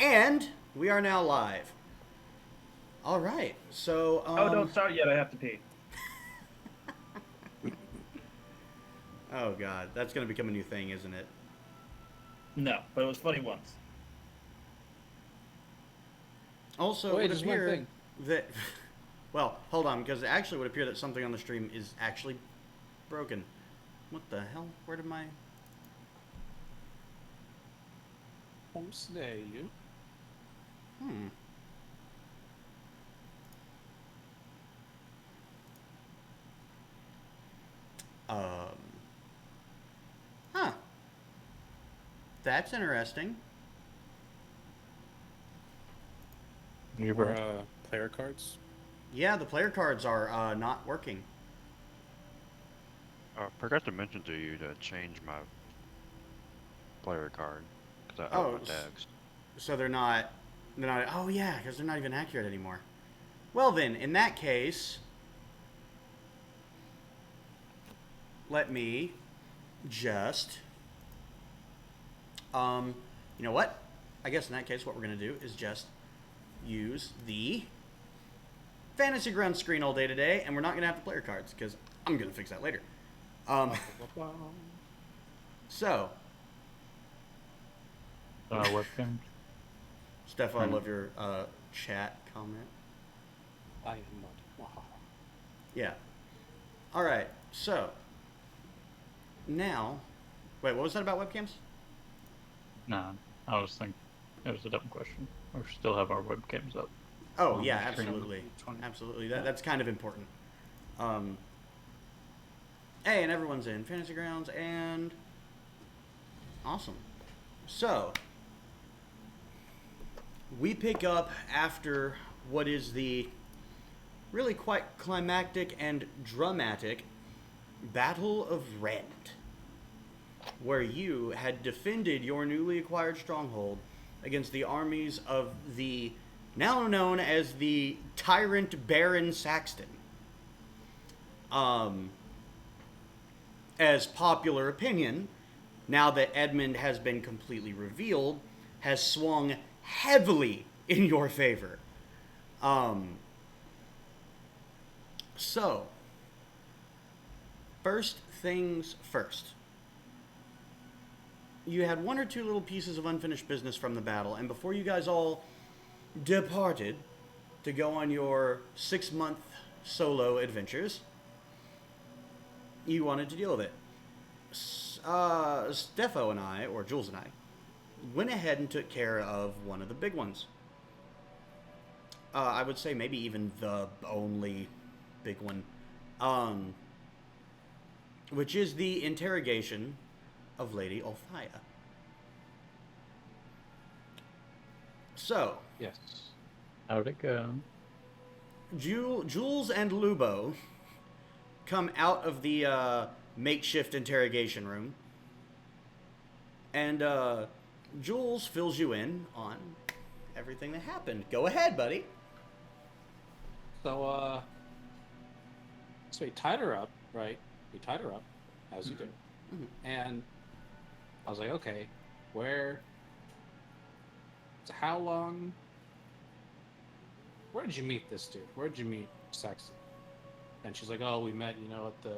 And we are now live. All right. So, Oh, don't start yet. I have to pee. oh god, that's going to become a new thing, isn't it? No, but it was funny once. Also, it Wait, would just one appear thing. that well, hold on because it actually would appear that something on the stream is actually broken. What the hell? Where did my Homestay. Hmm. Um Huh. That's interesting. More player cards. Yeah, the player cards are not working. I forgot to mention to you to change my player card because I upped Oh, my tags. so they're not oh yeah, because they're not even accurate anymore. Well then, in that case, let me just um you know what? I guess in that case what we're going to do is just use the fantasy ground screen all day today, and we're not going to have the player cards because I'm going to fix that later. Um so, Webcams. Stefan, I And love your chat comment. I am not. Yeah. All right. So, now wait, what was that about webcams? nah, I was thinking it was a dumb question. We still have our webcams up. Oh, on yeah, the screen. absolutely. Absolutely. Yeah. That's kind of important. Um, hey, and everyone's in Fantasy Grounds, and awesome. So, we pick up after what is the really quite climactic and dramatic Battle of Rent, where you had defended your newly acquired stronghold against the armies of the now known as the Tyrant Baron Saxton. Um, as popular opinion, now that Edmund has been completely revealed, has swung heavily in your favor. Um, so, first things first. You had one or two little pieces of unfinished business from the battle, and before you guys all departed to go on your 6-month solo adventures, you wanted to deal with it. Stefo and I, or Jules and I, went ahead and took care of one of the big ones. I would say maybe even the only big one, which is the interrogation of Lady Althea. So, Yes. How'd it go? Jules and Lubo come out of the makeshift interrogation room, and Jules fills you in on everything that happened. Go ahead, buddy. So so we tied her up, right? We tied her up, as you do. And I was like, okay, where so how long where did you meet this dude? Where did you meet Saxon? And she's like, oh, we met, at the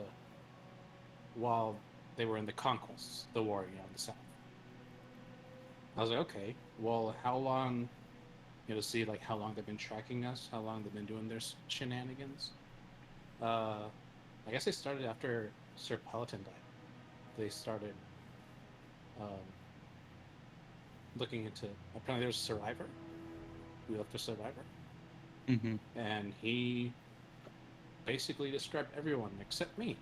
while they were in the conquests, the war, in the south. I was like, okay, well, how long, to see like how long they've been tracking us, how long they've been doing their shenanigans. I guess they started after Sir Peloton died. They started um, looking into. Apparently, there's a survivor. We left a survivor, Mm-hmm. and he basically described everyone except me.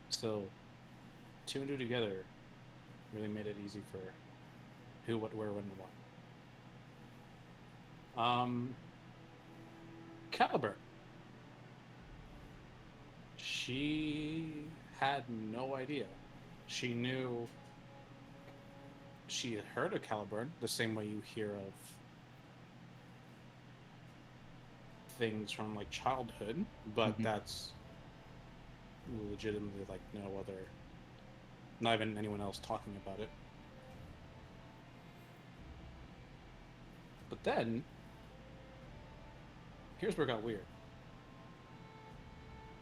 So, two and two together really made it easy for who, what, where, when, and what. Caliber. She had no idea. She knew. She had heard of Caliburn the same way you hear of things from like childhood, but Mhm. that's legitimately like no other, not even anyone else talking about it. Then, here's where it got weird.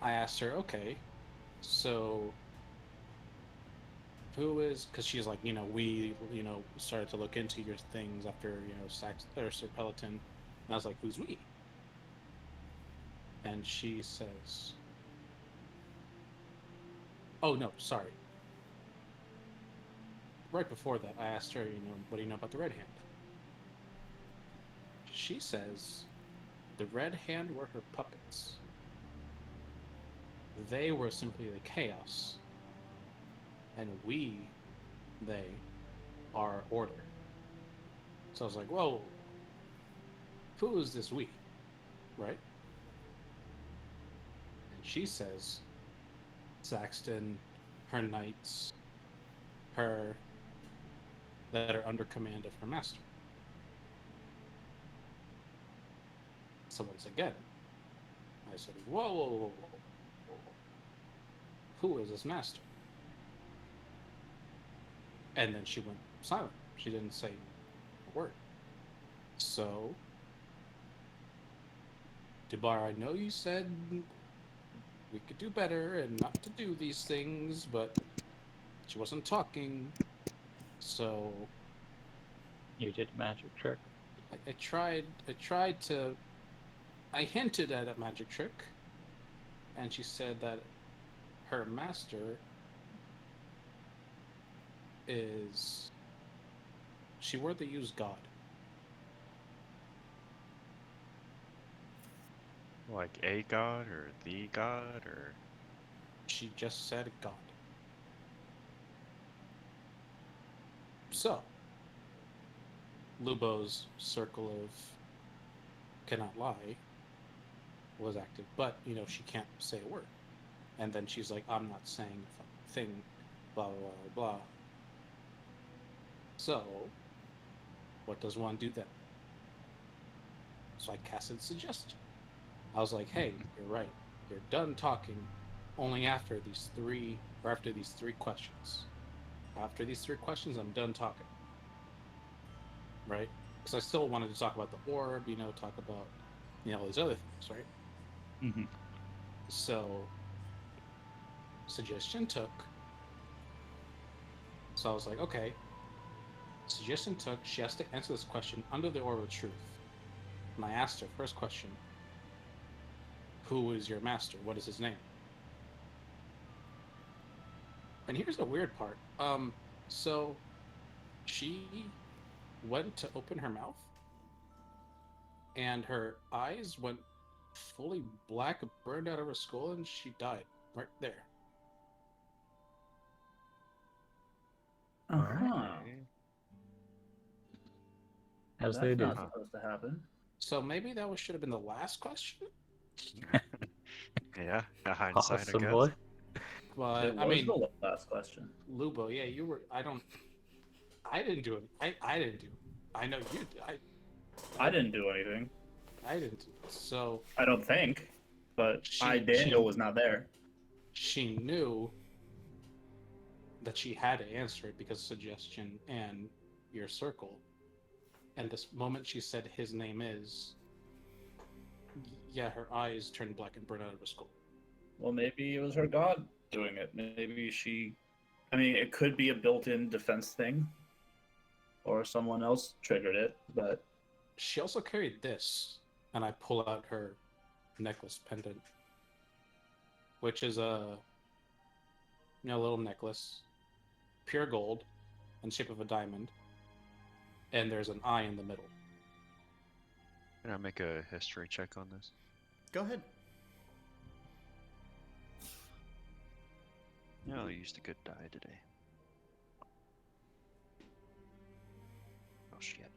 I asked her, okay, so who is, because she's like, we, started to look into your things after, Sax or Sir Peloton. And I was like, who's we? And she says, oh, no, sorry. Right before that, I asked her, what do you know about the Red Hand? She says the Red Hand were her puppets. They were simply the chaos. And they are order. So I was like, whoa, who is this we? Right? And she says, Saxton, her knights, her that are under command of her master. So once again, I said, whoa. Who is this master? And then she went silent. She didn't say a word. So, Dwbar, I know you said we could do better and not to do these things, but she wasn't talking. So, You did a magic trick. I hinted at a magic trick, and she said that her master is, she word they use God. Like a god or the god or She just said God. So, Lubo's circle of cannot lie was active, but she can't say a word. And then she's like, I'm not saying a fucking thing, blah blah blah blah. So, what does one do then? So I casted suggestion. I was like, hey, you're right. You're done talking only after these three questions. After these three questions, I'm done talking. Right? Because I still wanted to talk about the orb, talk about, all these other things, right? Mm-hmm. So, suggestion took. So I was like, okay. Suggestion took. She has to answer this question under the orb of truth. And I asked her, first question, who is your master? What is his name? And here's the weird part. So she went to open her mouth, and her eyes went fully black, burned out of her skull, and she died right there. Uh-huh. As That's they do. not supposed to happen. So maybe that should have been the last question. yeah, hindsight, I Possibly. guess. But It was the last question. Lubo, yeah, you were. I didn't do it. I didn't do it. I know you did. I didn't do anything. I didn't do it. So I don't think. But Daniel was not there. She knew that she had to answer it because of suggestion and your circle. And this moment she said his name is, yeah, her eyes turned black and burned out of her skull. Well, maybe it was her god doing it. Maybe it could be a built-in defense thing. Or someone else triggered it, but... She also carried this, and I pull out her necklace pendant, which is a little necklace, pure gold, in the shape of a diamond, and there's an eye in the middle. Can I make a history check on this? Go ahead. No, I used a good die today. Oh shit.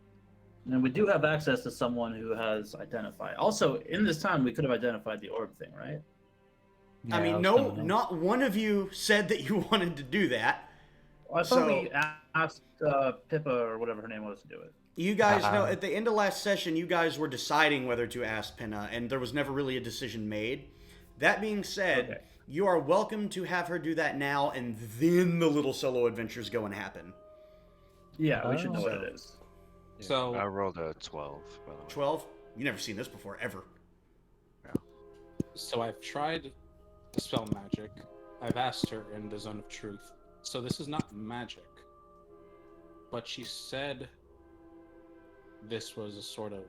And we do have access to someone who has identified. Also, in this time, we could have identified the orb thing, right? I mean, no, not one of you said that you wanted to do that. Well, I thought we asked Pippa or whatever her name was to do it. You guys know, at the end of last session, you guys were deciding whether to ask Pinna, and there was never really a decision made. That being said, Okay. you are welcome to have her do that now, and then the little solo adventures go and happen. Yeah, we should know what it is. Yeah, So- I rolled a 12, by the way. 12? You never seen this before, ever. So I've tried to spell magic. I've asked her in the zone of truth. So this is not magic. But she said this was a sort of.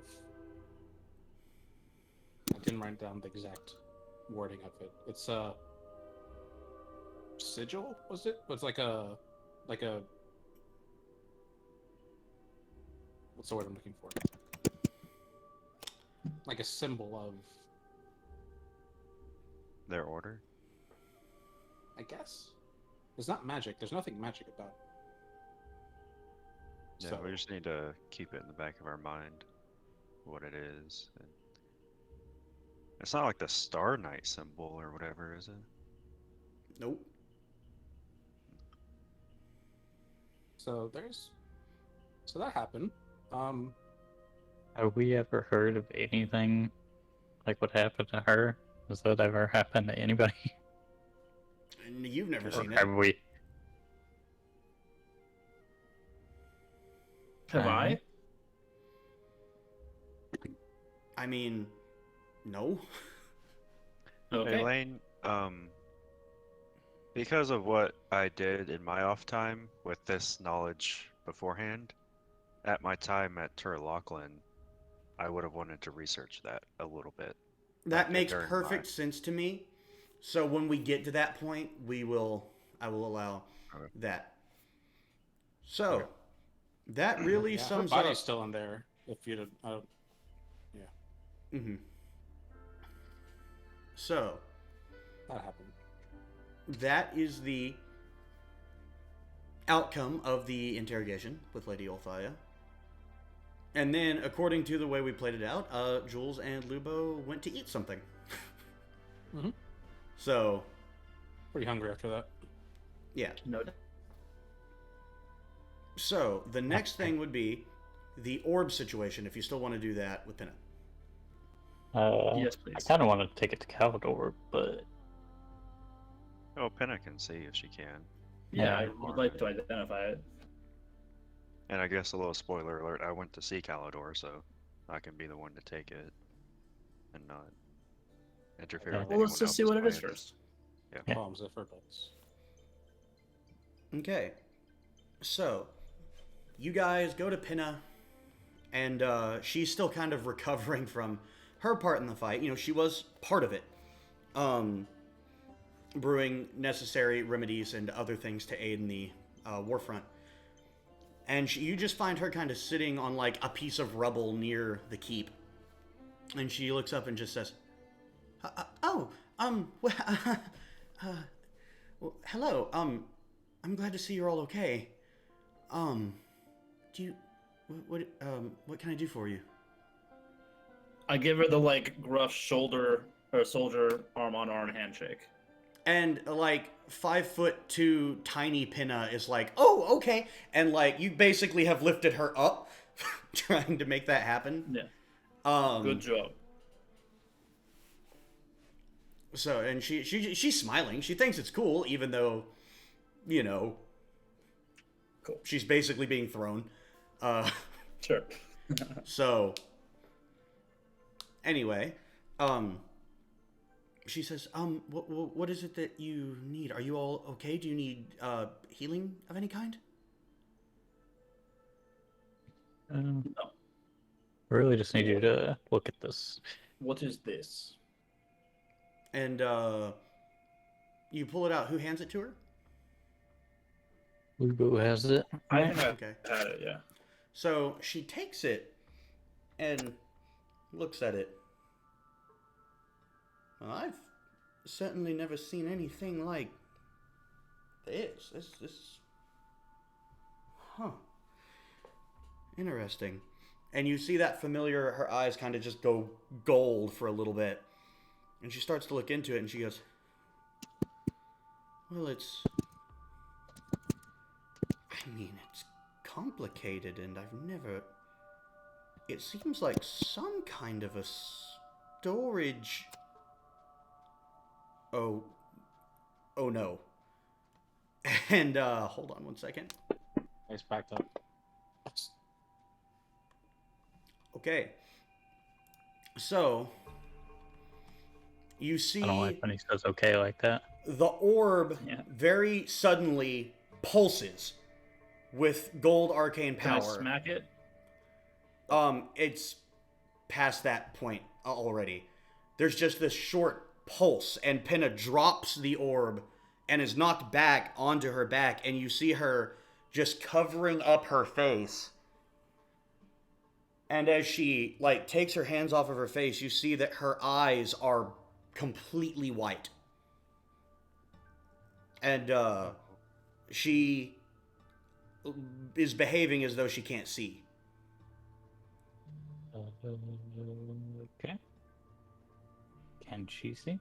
I didn't write down the exact wording of it. It's a sigil, was it? It's like a what's the word I'm looking for? Like a symbol of, Their order? I guess. It's not magic. There's nothing magic about it. Yeah, So- we just need to keep it in the back of our mind, what it is. And it's not like the Star Knight symbol or whatever, is it? Nope. So that happened. Have we ever heard of anything like what happened to her? Has that ever happened to anybody? And you've never Or seen it. have we? Have I? I mean, no. Okay. Elaine, because of what I did in my off time with this knowledge beforehand, at my time at Turloughlin, I would have wanted to research that a little bit. That Like, makes during perfect my- sense to me. So when we get to that point, I will allow Okay. that. So Okay. that really Yeah, her sums body's up. still in there. If you'd, Mhm. So that happened. that is the outcome of the interrogation with Lady Olthaya. And then, according to the way we played it out, Jules and Lubo went to eat something. Mhm. So, Pretty hungry after that. yeah. No. So, the next thing would be the orb situation, if you still want to do that with Pinna. Yes, I please. kind of want to take it to Caldor, but Oh, Penna can see if she can. Yeah, I Yeah. would like to identify it. And I guess a little spoiler alert, I went to see Calidor, so I can be the one to take it and not interfere Okay. with Well, let's anyone just see else's what it is plans. first. Yeah. Palms if her books. Okay. So, you guys go to Pinna, and she's still kind of recovering from her part in the fight. You know, she was part of it. Brewing necessary remedies and other things to aid in the war front. And you just find her kind of sitting on like a piece of rubble near the keep. And she looks up and just says, well, hello, I'm glad to see you're all okay. Do you, what can I do for you? I give her the like gruff shoulder or soldier arm on arm handshake. And like 5'2" tiny Pinna is like, oh, okay. And like, you basically have lifted her up trying to make that happen. Yeah. Good job. So, and she's smiling. She thinks it's cool, even though, you know, Cool. she's basically being thrown. Sure. So, anyway, she says, what is it that you need? Are you all okay? Do you need healing of any kind? No. I really just need you to look at this. What is this? And you pull it out. Who hands it to her? Lubo has it. I think I Okay. had it, yeah. So she takes it and looks at it. Well, I've certainly never seen anything like this. This. Huh. Interesting. And you see that familiar, her eyes kind of just go gold for a little bit. And she starts to look into it and she goes, well, it's complicated and I've never... It seems like some kind of a storage... Oh no. And, hold on one second. Nice backed up. Okay. So, you I don't see like when he says okay like that. the orb Yeah. very suddenly pulses with gold arcane Can I power. smack it? It's past that point already. There's just this short pulse, and Pinna drops the orb and is knocked back onto her back, and you see her just covering up her face. And as she takes her hands off of her face, you see that her eyes are completely white. And she is behaving as though she can't see. Okay. Can she see?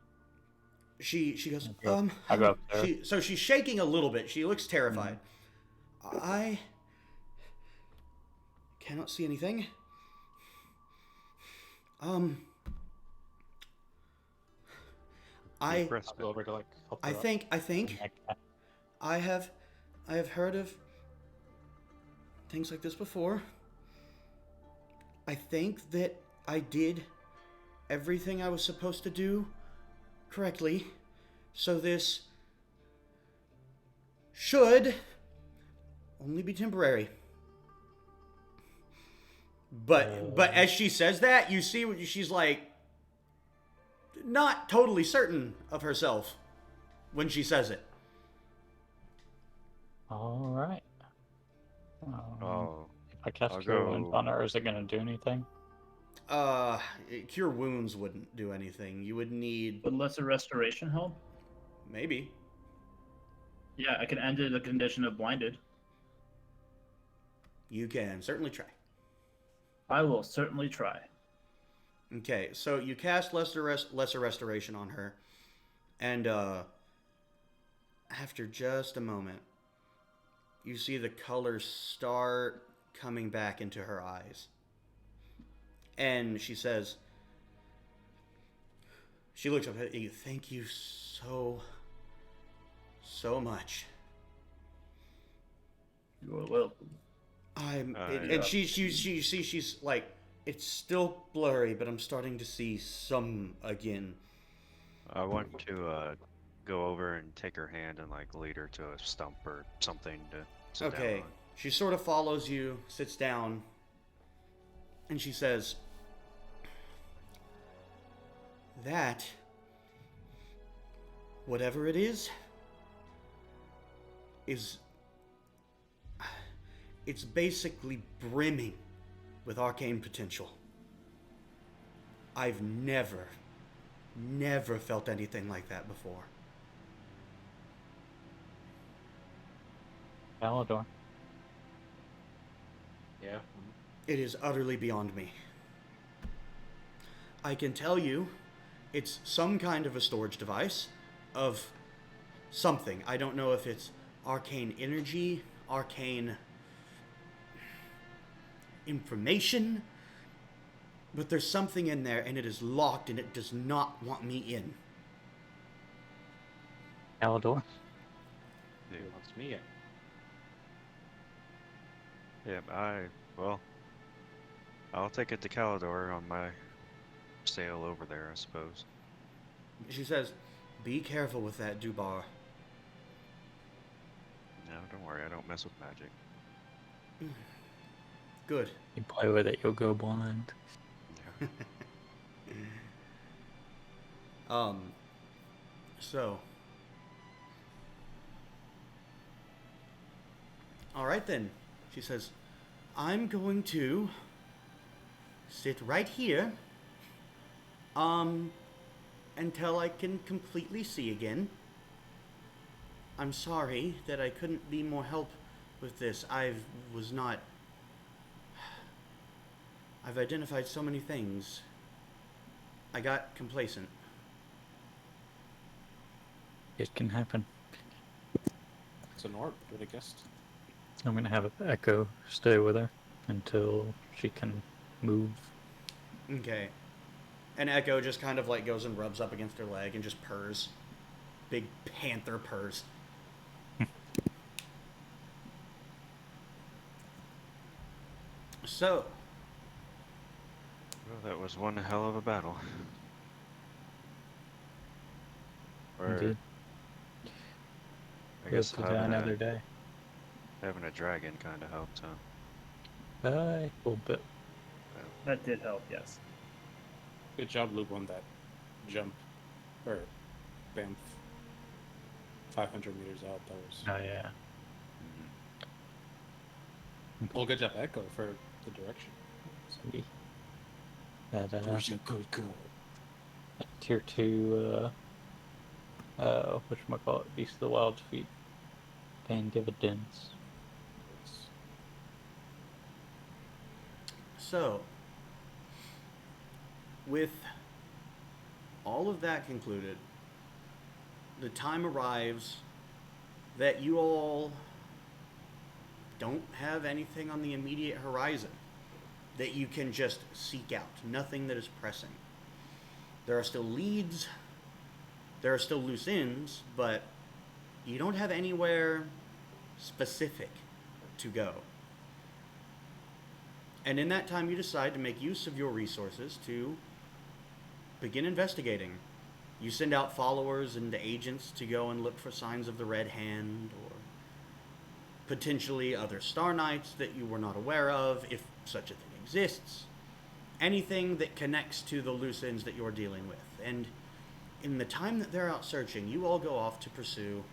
She goes, I go up there. so she's shaking a little bit. She looks terrified. I cannot see anything. I'll go over to help her I up. think I have heard of things like this before. I think that I did everything I was supposed to do correctly. So this should only be temporary. But as she says that, you see what she's not totally certain of herself when she says it. All right. Oh, If I cast I'll Cure Wounds go- on her, is it going to do anything? Cure wounds wouldn't do anything. You would need Would lesser restoration help? maybe. Yeah, I can end it in the condition of blinded. You can certainly try. I will certainly try. Okay, so you cast lesser restoration on her, and after just a moment, you see the colors start coming back into her eyes. And she says, she looks up at you, thank you so much. You are welcome. And she she's like, it's still blurry, but I'm starting to see some again. I want to go over and take her hand and lead her to a stump or something to sit down Okay, on. she sort of follows you, sits down, and she says, that, whatever it is, it's basically brimming with arcane potential. I've never felt anything like that before. Palador. Yeah. It is utterly beyond me. I can tell you, it's some kind of a storage device of something. I don't know if it's arcane energy, arcane information, but there's something in there and it is locked and it does not want me in. Palador. He wants me in. Yeah, I'll take it to Calidor on my sail over there, I suppose. She says, be careful with that, Dwbar. No, don't worry, I don't mess with magic. Good. You play with it, you'll go blind. Yeah. So. All right then. She says, I'm going to sit right here until I can completely see again. I'm sorry that I couldn't be more help with this. I've identified so many things. I got complacent. It can happen. It's an orb, would I guess. I'm going to have Echo stay with her until she can move. Okay. And Echo just kind of goes and rubs up against her leg and just purrs. Big panther purrs. So, Well, that was one hell of a battle. Or, Indeed. I Live guess to die another day. having a dragon kind of helped, huh? A little bit. That did help, yes. Good job, Luke, on that jump. Or bam, 500 meters out. That was. Oh yeah. Well, good job, Echo, for the direction. Sweet. That Good. tier 2 whatchamacallit, Beast of the Wild feat paying dividends. So, with all of that concluded, the time arrives that you all don't have anything on the immediate horizon that you can just seek out. Nothing that is pressing. There are still leads, there are still loose ends, but you don't have anywhere specific to go. And in that time, you decide to make use of your resources to begin investigating. You send out followers and agents to go and look for signs of the Red Hand or potentially other Star Knights that you were not aware of, if such a thing exists. Anything that connects to the loose ends that you're dealing with. And in the time that they're out searching, you all go off to pursue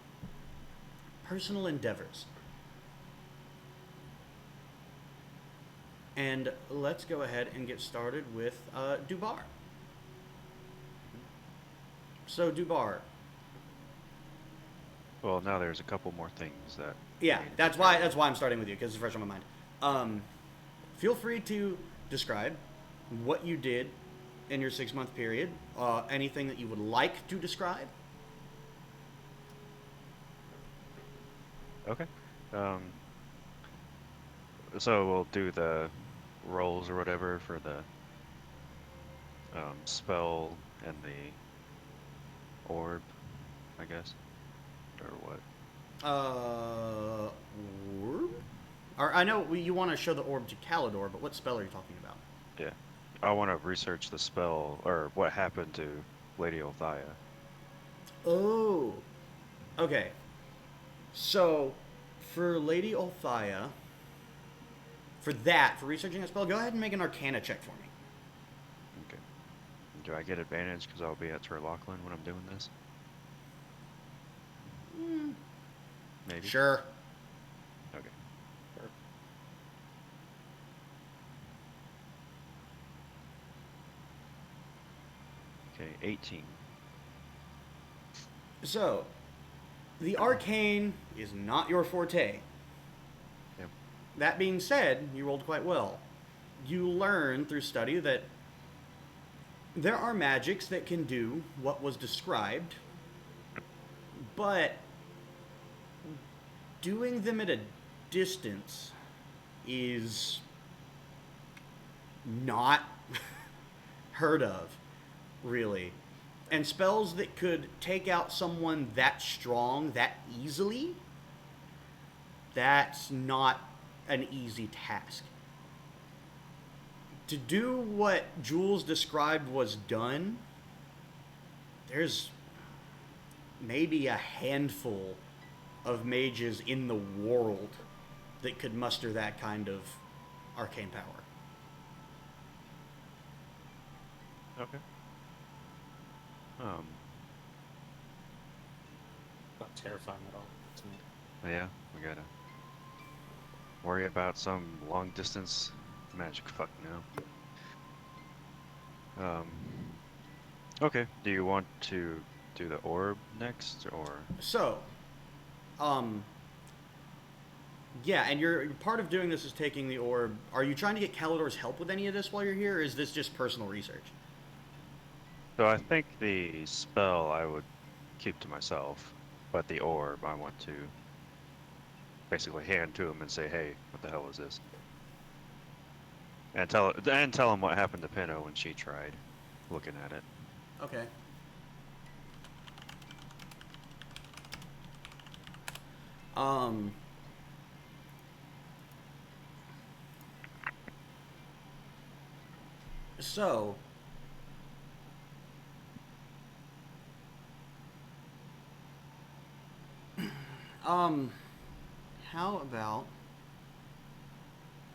personal endeavors. And let's go ahead and get started with Dwbar. So, Dwbar. Well, now there's a couple more things that. Yeah, we need to that's figure why I'm starting with you, because it's fresh on my mind. Feel free to describe what you did in your 6-month period. Anything that you would like to describe. Okay. So we'll do the rolls or whatever for the spell and the orb, I guess, or what? Orb? Or, I know you want to show the orb to Calidor, but what spell are you talking about? Yeah, I want to research the spell or what happened to Lady Althea. Oh, okay. So, for Lady Althea, for researching that spell, go ahead and make an Arcana check for me. Okay. Do I get advantage because I'll be at Turlockland when I'm doing this? Maybe. Sure. Okay. Okay, 18. So, the arcane is not your forte. Yep. That being said, you rolled quite well. You learn through study that there are magics that can do what was described, but doing them at a distance is not heard of, really. And spells that could take out someone that strong, that easily, that's not an easy task. To do what Jules described was done, there's maybe a handful of mages in the world that could muster that kind of arcane power. Okay. Not terrifying at all to me. Yeah, we gotta worry about some long distance magic. Fuck no. Okay. Do you want to do the orb next, or? So, yeah, and you're part of doing this is taking the orb. Are you trying to get Calidor's help with any of this while you're here, or is this just personal research? So I think the spell I would keep to myself, but the orb I want to basically hand to him and say, "Hey, what the hell is this?" And tell him what happened to Pinto when she tried looking at it. Okay. So, how about...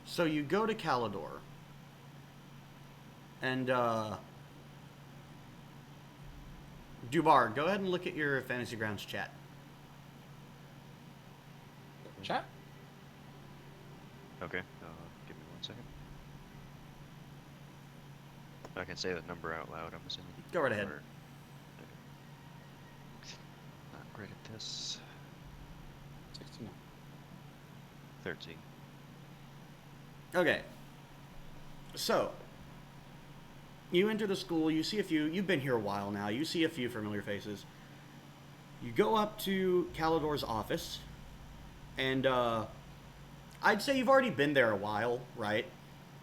So you go to Calidor, and, Dwbar, go ahead and look at your Fantasy Grounds chat. Chat. Okay, give me 1 second. I can say that number out loud, I'm assuming. Go right ahead. Or- Not great at this. 69. 13. Okay. So, you enter the school, you see a few, you've been here a while now, you see a few familiar faces. You go up to Calidor's office, and, I'd say you've already been there a while, right?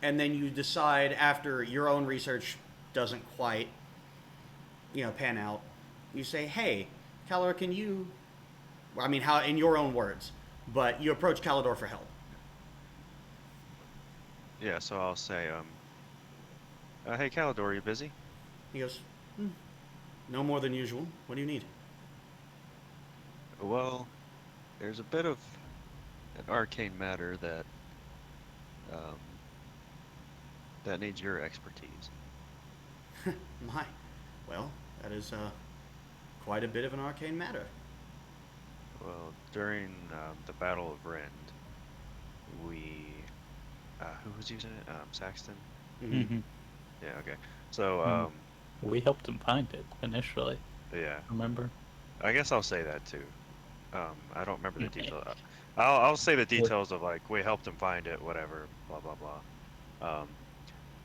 And then you decide after your own research doesn't quite, pan out, you say, hey, Calidor, can you, I mean, how, in your own words, but you approach Calidor for help. Yeah, so I'll say, hey Calidor, are you busy? He goes, no more than usual. What do you need? Well, there's a bit of an arcane matter that, um, that needs your expertise. My, well, that is quite a bit of an arcane matter. Well, during the Battle of Rend, we, who was using it? Saxton? Mm-hmm. Yeah, okay. So, Mm. We helped him find it initially. yeah, Remember? I guess I'll say that too. I don't remember the Okay. detail. I'll say the details of like we helped him find it, whatever, blah blah blah.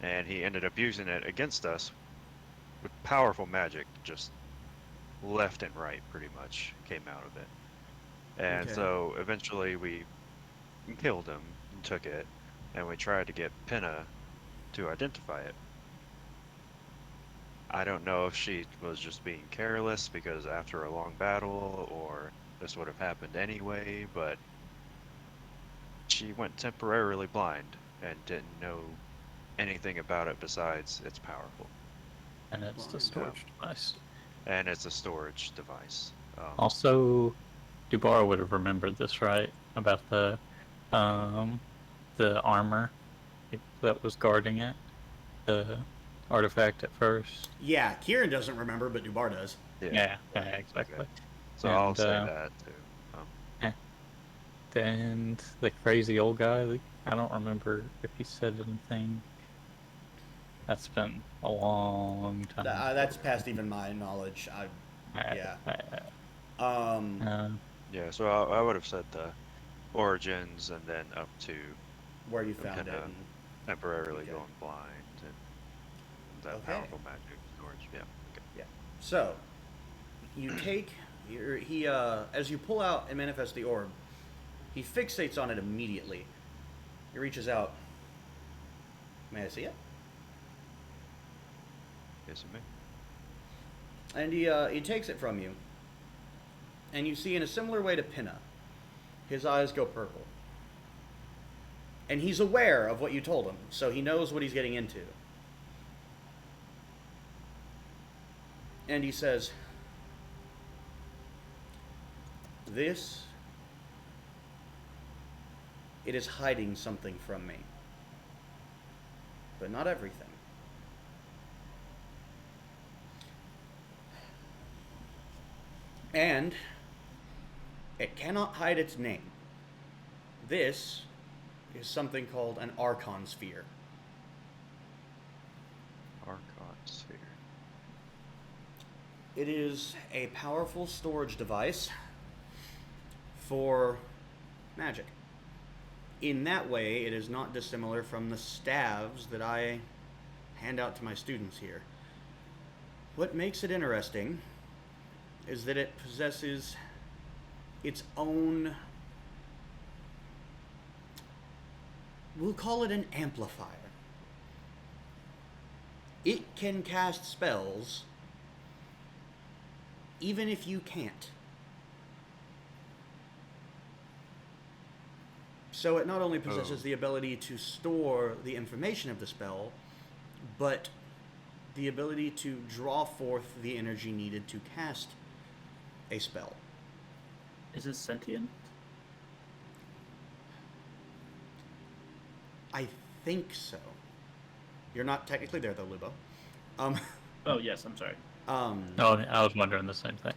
And he ended up using it against us with powerful magic, just left and right, pretty much came out of it. And Okay. so eventually we killed him and took it, and we tried to get Pinna to identify it. I don't know if she was just being careless because after a long battle, or this would have happened anyway, but she went temporarily blind and didn't know anything about it besides it's powerful. And it's the Well, storage device. And it's a storage device. Also, Dwbar would have remembered this, right? About the armor that was guarding it, the artifact at first. Yeah, Kieran doesn't remember, but Dwbar does. Yeah, exactly. Okay. So And, I'll say that too. And the crazy old guy, I don't remember if he said anything. That's been a long time. That's past even my knowledge. Yeah. Yeah, so I would have said the origins and then up to Where you found it. And, temporarily okay. going blind and that Okay. powerful magic storage. Yeah. Okay. yeah. So, you take as you pull out and manifest the orb, he fixates on it immediately. He reaches out. May I see it? Yes, you may. And he takes it from you. And you see, in a similar way to Pinna, his eyes go purple. And he's aware of what you told him, so he knows what he's getting into. And he says, "This, it is hiding something from me. But not everything. And it cannot hide its name. This is something called an Archon Sphere. Archon sphere. It is a powerful storage device for magic. In that way, it is not dissimilar from the staves that I hand out to my students here. What makes it interesting is that it possesses its own, we'll call it an amplifier. It can cast spells even if you can't. So it not only possesses the ability to store the information of the spell, but the ability to draw forth the energy needed to cast a spell. Is it sentient? I think so. You're not technically there though, Lubo. Oh yes, I'm sorry. Oh, I was wondering the same thing.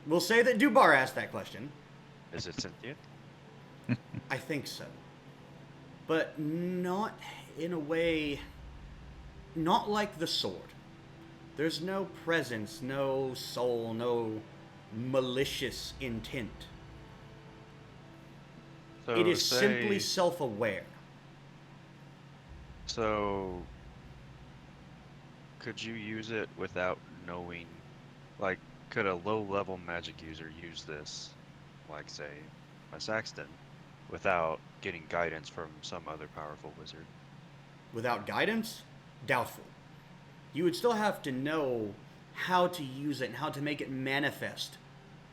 We'll say that Dwbar asked that question. Is it sentient? I think so. But not in a way, not like the sword. There's no presence, no soul, no malicious intent. So It is simply say- self-aware. So, could you use it without knowing? Like, could a low-level magic user use this, like, say, a Saxton, without getting guidance from some other powerful wizard? Without guidance, doubtful. You would still have to know how to use it and how to make it manifest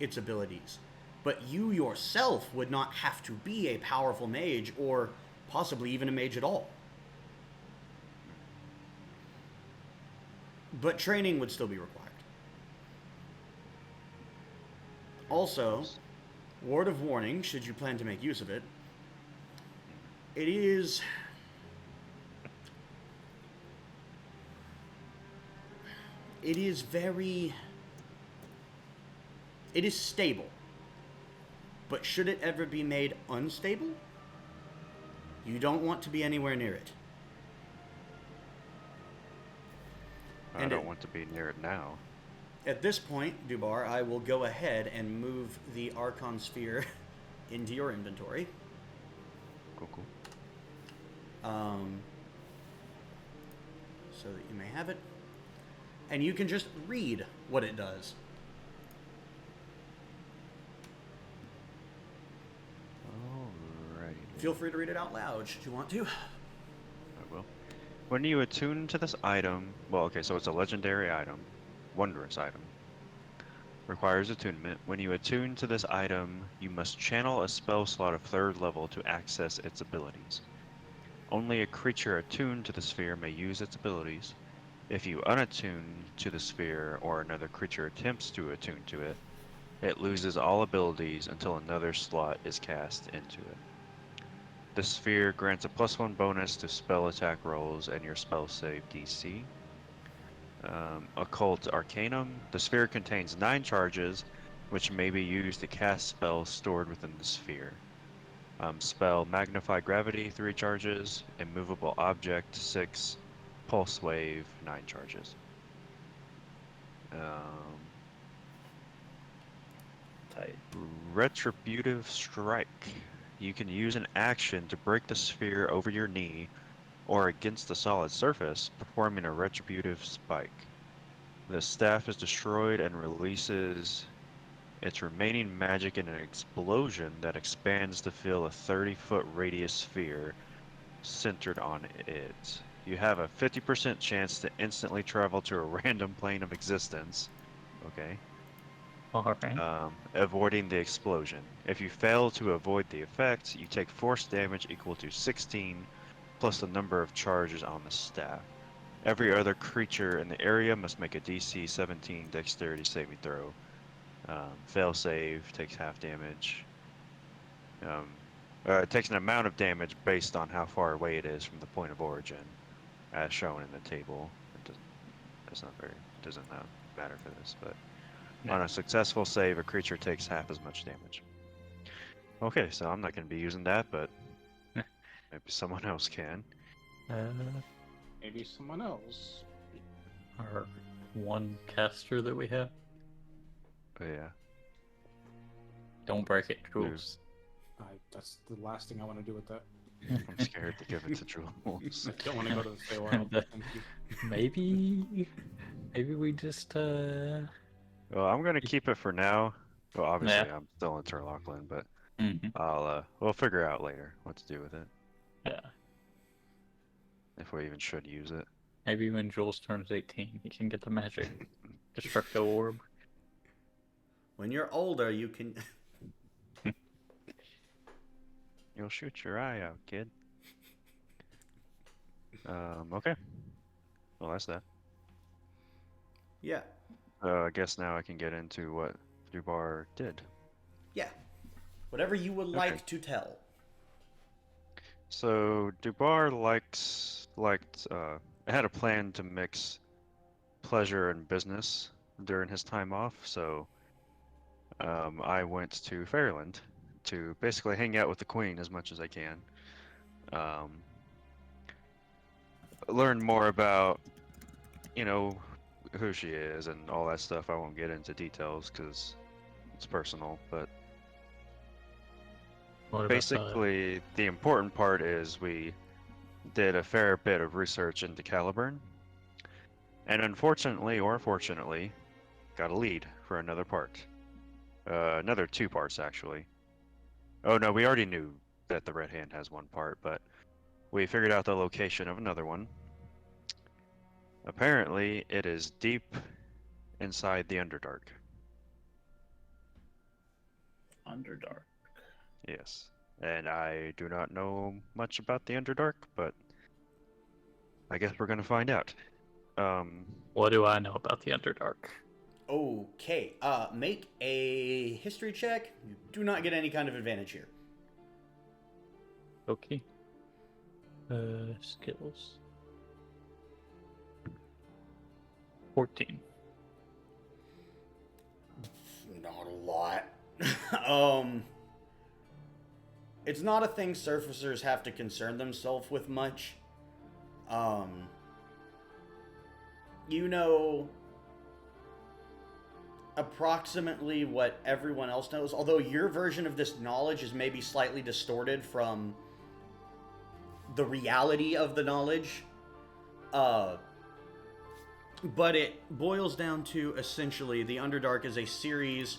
its abilities. But you yourself would not have to be a powerful mage or possibly even a mage at all. But training would still be required. Also, word of warning, should you plan to make use of it, it is very... It is stable. But should it ever be made unstable, you don't want to be anywhere near it. I don't want to be near it now. At this point, Dwbar, I will go ahead and move the Archon Sphere into your inventory. Cool, cool. So that you may have it. And you can just read what it does. Alright. Feel free to read it out loud should you want to. I will. When you attune to this item, well, okay, so it's a legendary item, wondrous item. Requires attunement. When you attune to this item, you must channel a spell slot of 3rd level to access its abilities. Only a creature attuned to the sphere may use its abilities. If you unattune to the sphere or another creature attempts to attune to it, it loses all abilities until another slot is cast into it. The sphere grants a +1 bonus to spell attack rolls and your spell save DC. Occult Arcanum. The sphere contains 9 charges, which may be used to cast spells stored within the sphere. Spell Magnify Gravity, 3 charges. Immovable Object, 6. Pulse Wave, 9 charges. Tight. Retributive Strike. You can use an action to break the sphere over your knee or against a solid surface, performing a retributive spike. The staff is destroyed and releases its remaining magic in an explosion that expands to fill a 30-foot radius sphere centered on it. You have a 50% chance to instantly travel to a random plane of existence. Okay. Alright. Avoiding the explosion. If you fail to avoid the effect, you take force damage equal to 16 plus the number of charges on the staff. Every other creature in the area must make a DC 17 dexterity saving throw. Fail save, takes half damage. It takes an amount of damage based on how far away it is from the point of origin, as shown in the table. Doesn't matter for this, but No. on a successful save, a creature takes half as much damage. Okay, so I'm not going to be using that, but maybe someone else can. Maybe someone else. Our one caster that we have. But yeah. Don't break it, Jules. That's the last thing I want to do with that. I'm scared to give it to Jules. I don't want to go to the Feywild. Thank you. Maybe we just Well, I'm going to keep it for now. Well, obviously, Yeah. I'm still in Turlockland, but Mhm. we'll figure out later what to do with it. Yeah. If we even should use it. Maybe when Jules turns 18, he can get the magic destructo orb. When you're older, you can... You'll shoot your eye out, kid. Okay. Well, that's that. Yeah. I guess now I can get into what Dwbar did. Yeah. Whatever you would Okay. like to tell. So Dwbar had a plan to mix pleasure and business during his time off. So I went to Fairyland to basically hang out with the Queen as much as I can. Um, learn more about, you know, who she is and all that stuff. I won't get into details because it's personal, but What about basically the important part is we did a fair bit of research into Caliburn, and unfortunately or fortunately, got a lead for another part. Another 2 parts actually. Oh no, we already knew that the Red Hand has 1 part, but we figured out the location of another one. Apparently, it is deep inside the Underdark. Underdark. Yes. And I do not know much about the Underdark, but I guess we're gonna find out. what do I know about the Underdark? Okay. Make a history check. You do not get any kind of advantage here. Okay. Skills. 14. Not a lot. It's not a thing surfacers have to concern themselves with much. You know approximately what everyone else knows, although your version of this knowledge is maybe slightly distorted from the reality of the knowledge. But it boils down to essentially the Underdark is a series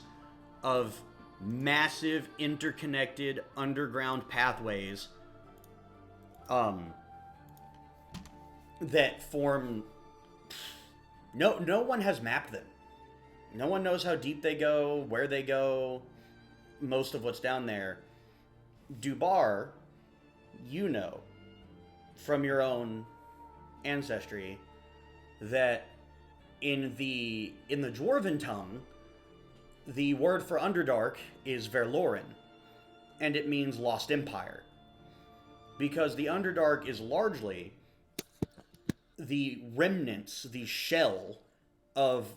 of massive interconnected underground pathways that form. No one has mapped them. No one knows how deep they go, where they go, most of what's down there. Dwbar, you know from your own ancestry that in the Dwarven tongue, the word for Underdark is Verloren, and it means Lost Empire. Because the Underdark is largely the remnants, the shell of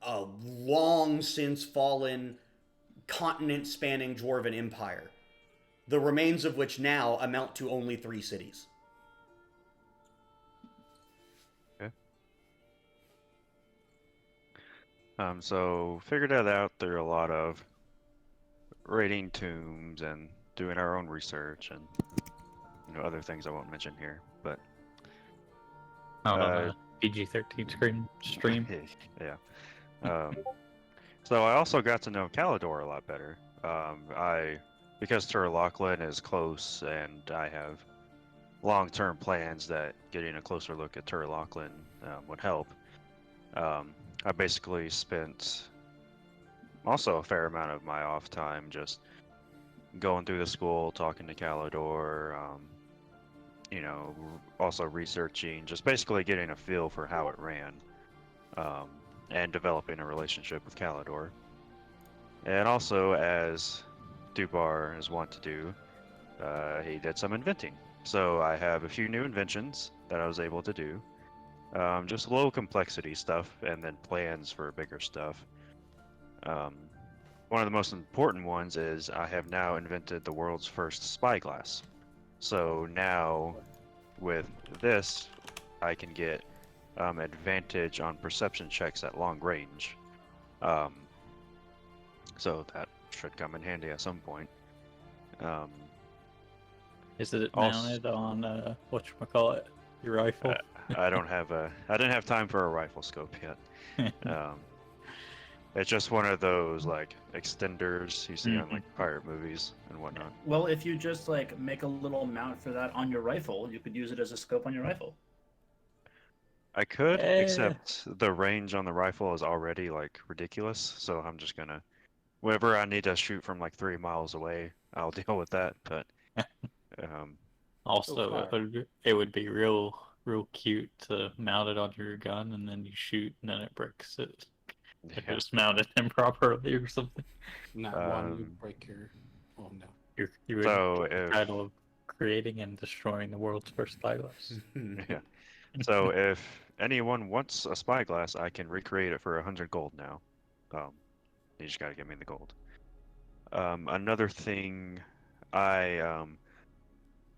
a long since fallen, continent spanning Dwarven Empire, the remains of which now amount to only 3 cities. Okay. So figured that out through a lot of raiding tombs and doing our own research and other things I won't mention here. But Not on a PG-13 stream. yeah. So I also got to know Calidor a lot better. Because Turloughlin is close and I have long-term plans that getting a closer look at Turloughlin would help. I basically spent also a fair amount of my off time just going through the school, talking to Calidor, also researching, just basically getting a feel for how it ran, and developing a relationship with Calidor. And also, as Dwbar is wont to do, he did some inventing. So I have a few new inventions that I was able to do. Just low complexity stuff, and then plans for bigger stuff. One of the most important ones is I have now invented the world's first spyglass. So now, with this, I can get advantage on perception checks at long range. So that should come in handy at some point. Is it Also- mounted on whatchamacallit? Your rifle? I didn't have time for a rifle scope yet. It's just one of those like extenders you see on like pirate movies and whatnot. Well, if you just like make a little mount for that on your rifle, you could use it as a scope on your rifle. I could, except the range on the rifle is already like ridiculous, so I'm just gonna, whenever I need to shoot from like 3 miles away, I'll deal with that. But Also, far. it would be real real cute to mount it on your gun, and then you shoot, and then it breaks it. If Yeah. it's mounted improperly or something. Not one, you Um, break your. Oh no. You would So get the if title of creating and destroying the world's first spyglass. yeah, so if anyone wants a spyglass, I can recreate it for 100 gold now. You just gotta give me the gold. Another thing, I um,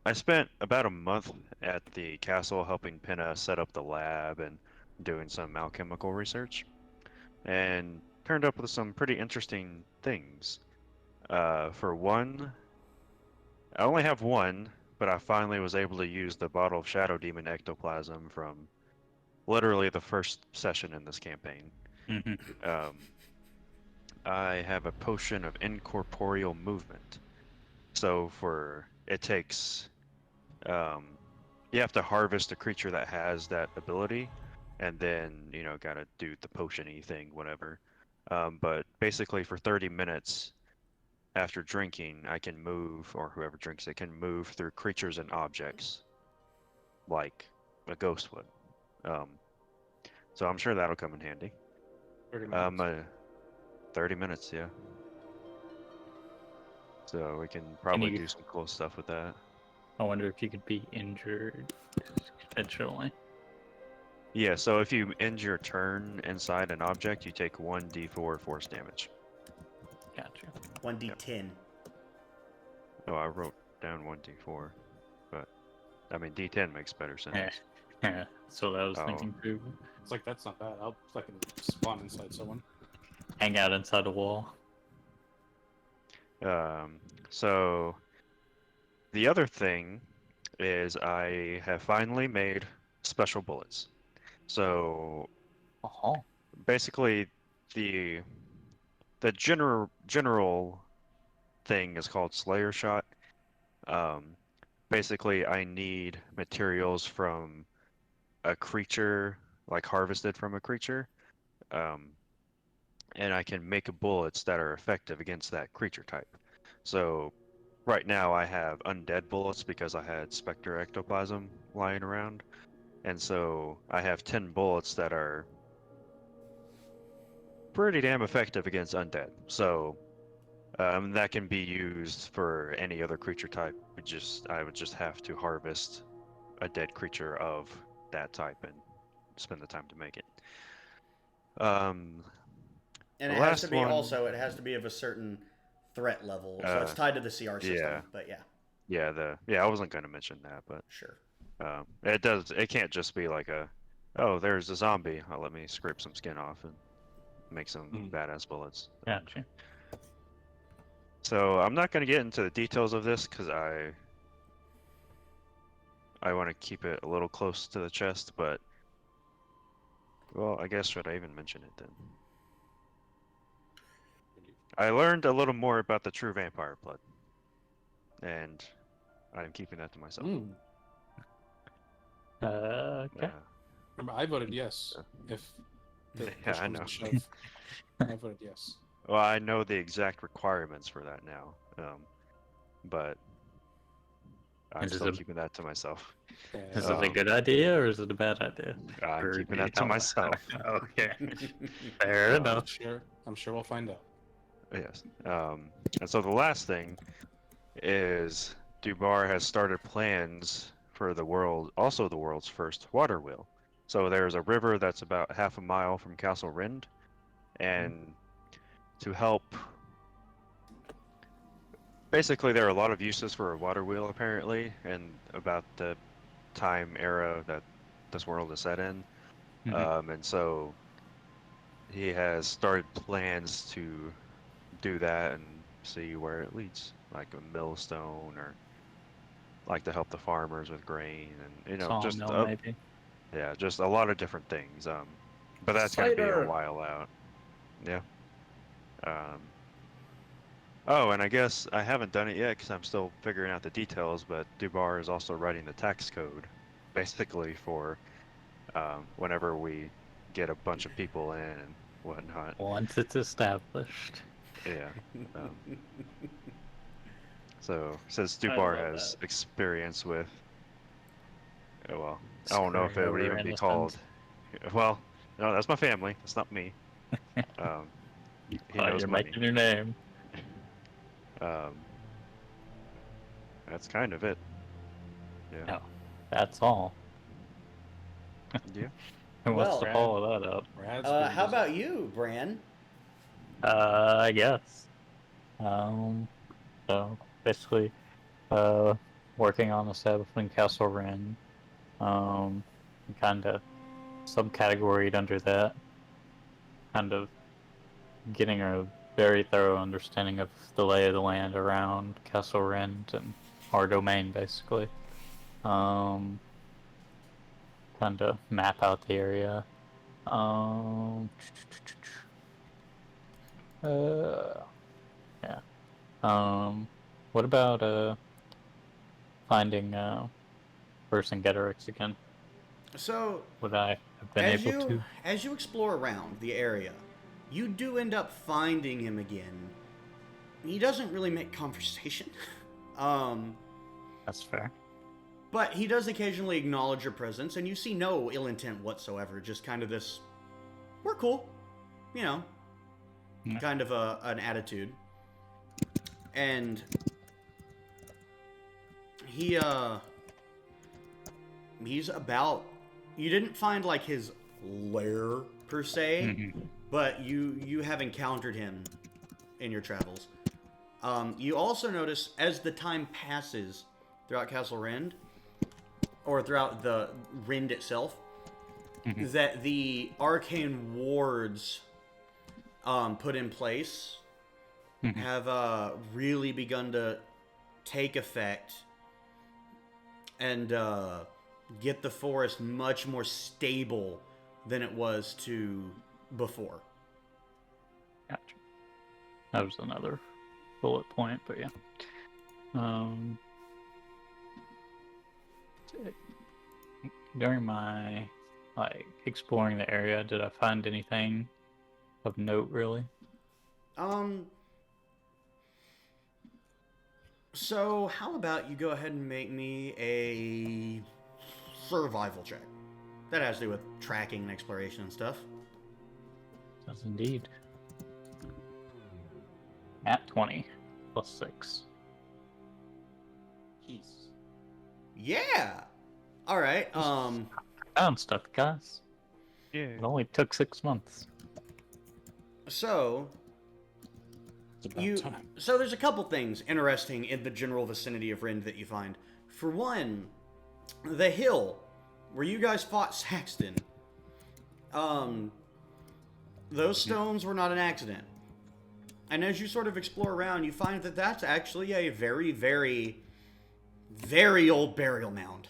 I spent about a month at the castle helping Pinna set up the lab and doing some alchemical research, and turned up with some pretty interesting things. For one, I only have one, but I finally was able to use the bottle of Shadow Demon ectoplasm from literally the first session in this campaign. Mhm. Um, I have a potion of incorporeal movement. So for it takes you have to harvest a creature that has that ability, and then gotta do the potion-y thing, whatever. But basically, for 30 minutes after drinking, I can move, or whoever drinks it can move through creatures and objects, like a ghost would. Um, so I'm sure that'll come in handy. 30 minutes. 30 minutes, yeah. So we can Can probably you? do some cool stuff with that. I wonder if you could be injured intentionally. Yeah, so if you end your turn inside an object, you take 1d4 force damage. Gotcha. 1d10. Oh, I wrote down 1d4, but I mean d10 makes better sense. Yeah, that's what I was Oh. thinking too. It's like that's not bad. I'll fucking spawn inside someone. Hang out inside a wall. So the other thing is I have finally made special bullets. So Oh, basically, the general thing is called Slayer Shot. Um, Basically, I need materials from a creature, like harvested from a creature, um, and I can make bullets that are effective against that creature type. So right now I have undead bullets because I had specter ectoplasm lying around, and so I have 10 bullets that are pretty damn effective against undead. So that can be used for any other creature type. I would just have to harvest a dead creature of that type and spend the time to make it. And The it has to last be one, also, it has to be of a certain threat level. So it's uh, tied to the CR system. yeah, But yeah, I wasn't going to mention that, but sure. it can't just be like oh, there's a zombie. Let me scrape some skin off and make some badass bullets. gotcha. So I'm not going to get into the details of this because I want to keep it a little close to the chest, but well, I guess should I even mention it then? I learned a little more about the true vampire blood, and I'm keeping that to myself. Okay. Remember, I voted yes. If the Yeah, push I comes know. to shove, I voted yes. Well, I know the exact requirements for that now, but I'm Is still it keeping that to myself. is it a good idea or is it a bad idea? I'm Or keeping do you that to know? myself. Okay. Fair Um, enough. I'm sure we'll find out. Yes. And so the last thing is Dwbar has started plans for also the world's first water wheel. So there's a river that's about half a mile from Castle Rind, and to help, basically there are a lot of uses for a water wheel apparently, and about the time era that this world is set in. And so he has started plans to do that and see where it leads, like a millstone or like to help the farmers with grain and just Sawmill, maybe. yeah, just a lot of different things. But that's going to be a Cider. while out. Yeah. Oh, and I guess I haven't done it yet because I'm still figuring out the details, but Dwbar is also writing the tax code, basically for whenever we get a bunch of people in and whatnot. Once it's established. Yeah. So since I Dwbar love has that. experience with, oh well, I don't know if Screwing it would over even be innocents. called. Well, no, that's my family. That's not me. He knows You're money. making your name. Um, that's kind of it. Yeah. No, that's all. Yeah. Who wants to Well, follow that up? Brad's been how busy. about you, Bran? I guess. So basically, working on establishing Castle Ren. Kind of subcategoried under that. Kind of getting a very thorough understanding of the lay of the land around Castle Ren and our domain, basically. Kind of map out the area. Yeah. What about finding Vercingetorix again? So, Would I have been able to? as you explore around the area, you do end up finding him again. He doesn't really make conversation. That's fair. But he does occasionally acknowledge your presence, and you see no ill intent whatsoever. Just kind of this, we're cool, you know, Yeah. kind of an attitude. And he's about. You didn't find like his lair per se, Mhm. but you have encountered him in your travels. You also notice as the time passes throughout Castle Rend, or throughout the Rend itself, Mhm. that the arcane wards put in place Mhm. have really begun to take effect and get the forest much more stable than it was to before. Gotcha. That was another bullet point, but yeah. During my exploring the area, did I find anything of note really? So how about you go ahead and make me a survival check? That has to do with tracking and exploration and stuff. Does indeed. At 20 plus 6. Jeez. Yeah. All right. Found stuff, guys. Yeah. It only took 6 months. So It's about time. so there's a couple things interesting in the general vicinity of Rend that you find. For one, the hill where you guys fought Saxton. Those stones were not an accident. And as you sort of explore around, you find that that's actually a very, very, very old burial mound.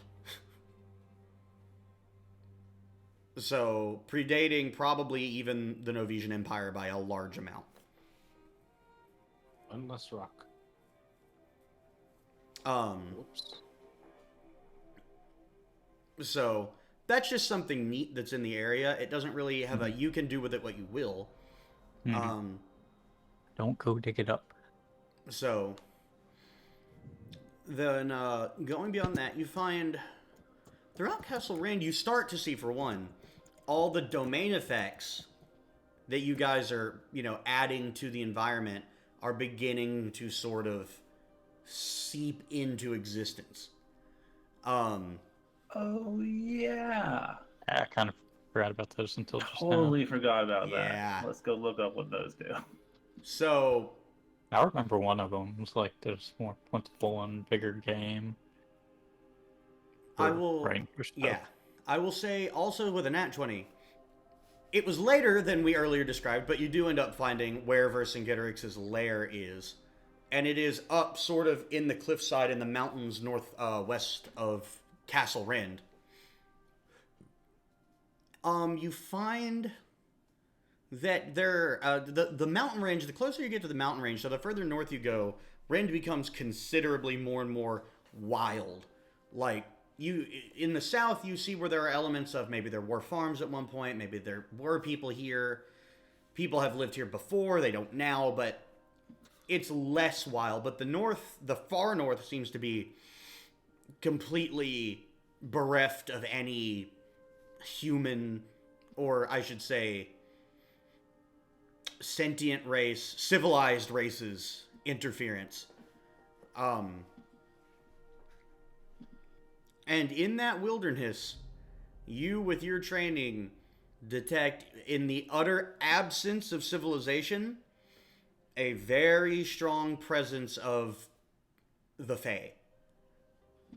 So, predating probably even the Novesian Empire by a large amount. One less rock. Whoops. So, that's just something neat that's in the area. It doesn't really have a, you can do with it what you will. Mhm. Don't go dig it up. So, then going beyond that, you find throughout Castle Rend, you start to see, for one, all the domain effects that you guys are, adding to the environment are beginning to sort of seep into existence. Oh yeah, I kind of forgot about those until just totally forgot about Yeah. that. Let's go look up what those do. So, now. I remember one of them was like there's more plentiful and bigger game. I for will, ranger stuff. yeah, I will say also with a nat 20, it was later than we earlier described, but you do end up finding where Vercingetorix's lair is. And it is up sort of in the cliffside in the mountains west of Castle Rend. You find that the mountain range, the closer you get to the mountain range, so the further north you go, Rend becomes considerably more and more wild. Like, in the south, you see where there are elements of maybe there were farms at one point, maybe there were people here. People have lived here before, they don't now, but it's less wild. But the far north seems to be completely bereft of any human, or I should say, sentient race, civilized races interference. And in that wilderness, you, with your training, detect, in the utter absence of civilization, a very strong presence of the Fae.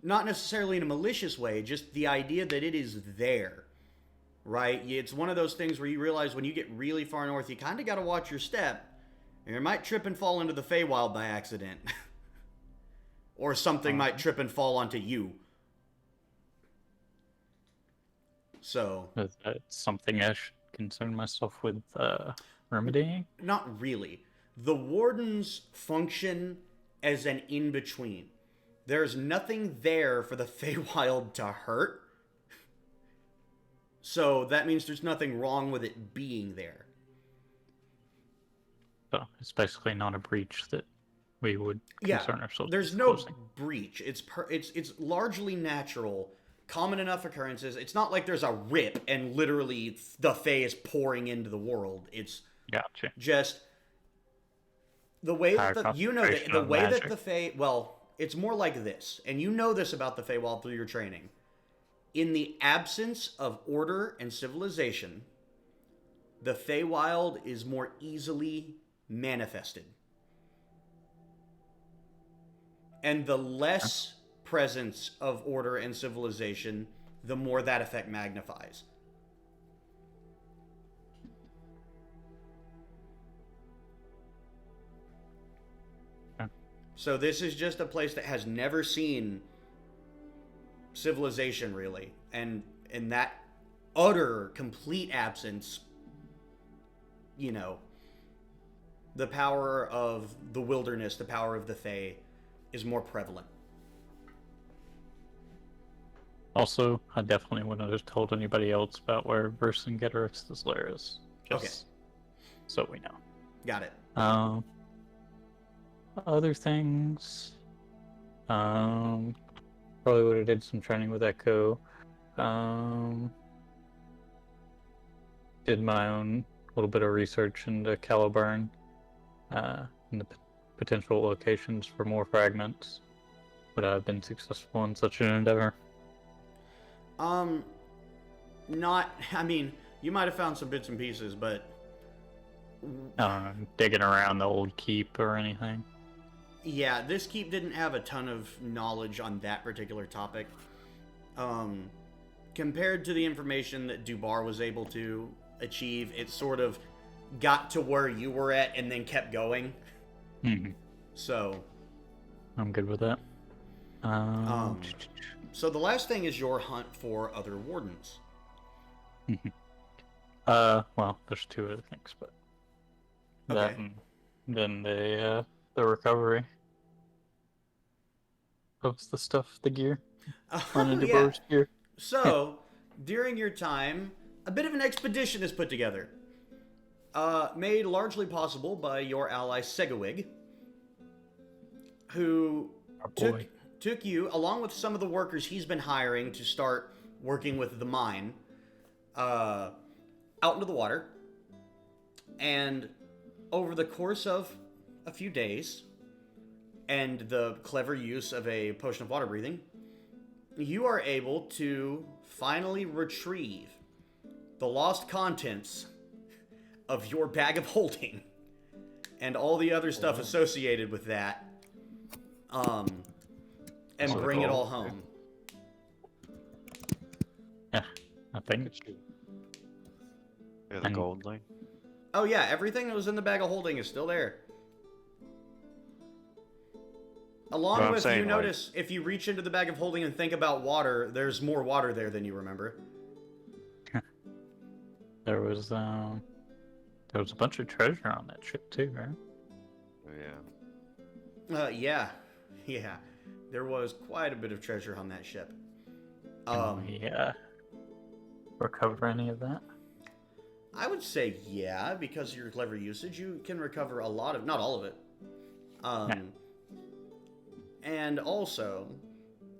Not necessarily in a malicious way, just the idea that it is there, right? It's one of those things where you realize when you get really far north, you kind of got to watch your step. And you might trip and fall into the Feywild by accident. Or something might trip and fall onto you. So... Is that something I should concern myself with remedying? Not really. The wardens function as an in-between. There's nothing there for the Feywild to hurt. So that means there's nothing wrong with it being there. So it's basically not a breach that we would concern ourselves there's with no closing. breach. It's largely natural, common enough occurrences. It's not like there's a rip and literally the Fae is pouring into the world. It's Gotcha. just the way Higher that the concentration of way that magic. the Fae, well, it's more like this, and you know this about the Feywild through your training. In the absence of order and civilization, the Feywild is more easily manifested. And the less presence of order and civilization, the more that effect magnifies. Okay. So this is just a place that has never seen civilization, really. And in that utter, complete absence, you know, the power of the wilderness, the power of the Fae, is more prevalent. Also, I definitely wouldn't have told anybody else about where Vercingetorix's lair is. Okay. So we know. Got it. Other things. Probably would have did some training with Echo. Did my own little bit of research into Caliburn, and the potential locations for more fragments. Would I have been successful in such an endeavor? Not, I mean, you might have found some bits and pieces, but... Digging around the old keep or anything? Yeah, this keep didn't have a ton of knowledge on that particular topic. Compared to the information that Dwbar was able to achieve, it sort of got to where you were at and then kept going. Mm-hmm. So... I'm good with that. So the last thing is your hunt for other wardens. Well, there's two other things, but that Okay. and then the recovery of the stuff, the gear, on a Yeah. Dwbar's gear. So, during your time, a bit of an expedition is put together. Made largely possible by your ally Segawig, who Our boy. took you, along with some of the workers he's been hiring to start working with the mine, out into the water. And over the course of a few days, and the clever use of a potion of water breathing, you are able to finally retrieve the lost contents of your bag of holding and all the other stuff associated with that, and So bring it cool. all home. Yeah, I think. Yeah, the And- gold thing. Oh yeah, everything that was in the bag of holding is still there. Along But I'm with, saying, you like- notice, if you reach into the bag of holding and think about water, there's more water there than you remember. There was a bunch of treasure on that ship too, right? Oh, yeah. Yeah. There was quite a bit of treasure on that ship. Can we recover any of that? I would say yeah, because of your clever usage, you can recover a lot of, not all of it. And also,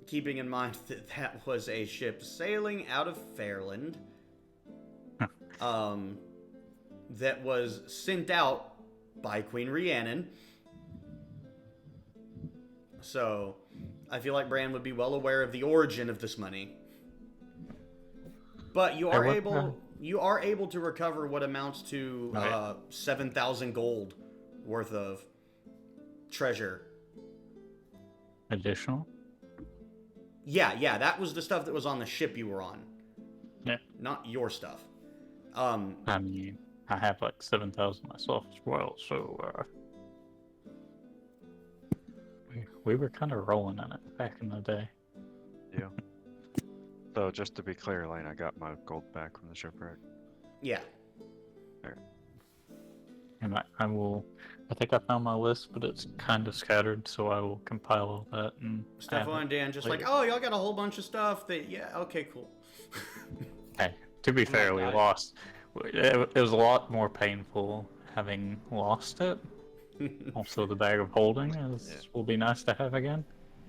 keeping in mind that that was a ship sailing out of Fairland, that was sent out by Queen Rhiannon. So, I feel like Bran would be well aware of the origin of this money. But you are able to recover what amounts to 7,000 gold worth of treasure. Additional? Yeah, that was the stuff that was on the ship you were on. Yeah. Not your stuff. I mean, I have like 7,000 myself as well, so we were kind of rolling in it back in the day. Yeah. So just to be clear, Lane, I got my gold back from the shipwreck. Yeah. And I think I found my list, but it's kind of scattered, so I will compile all that and Stefan and Dan just later. like, oh, y'all got a whole bunch of stuff that, yeah, okay, cool. Hey, to be fair, we lost. It was a lot more painful having lost it. Also, the bag of holding will be nice to have again.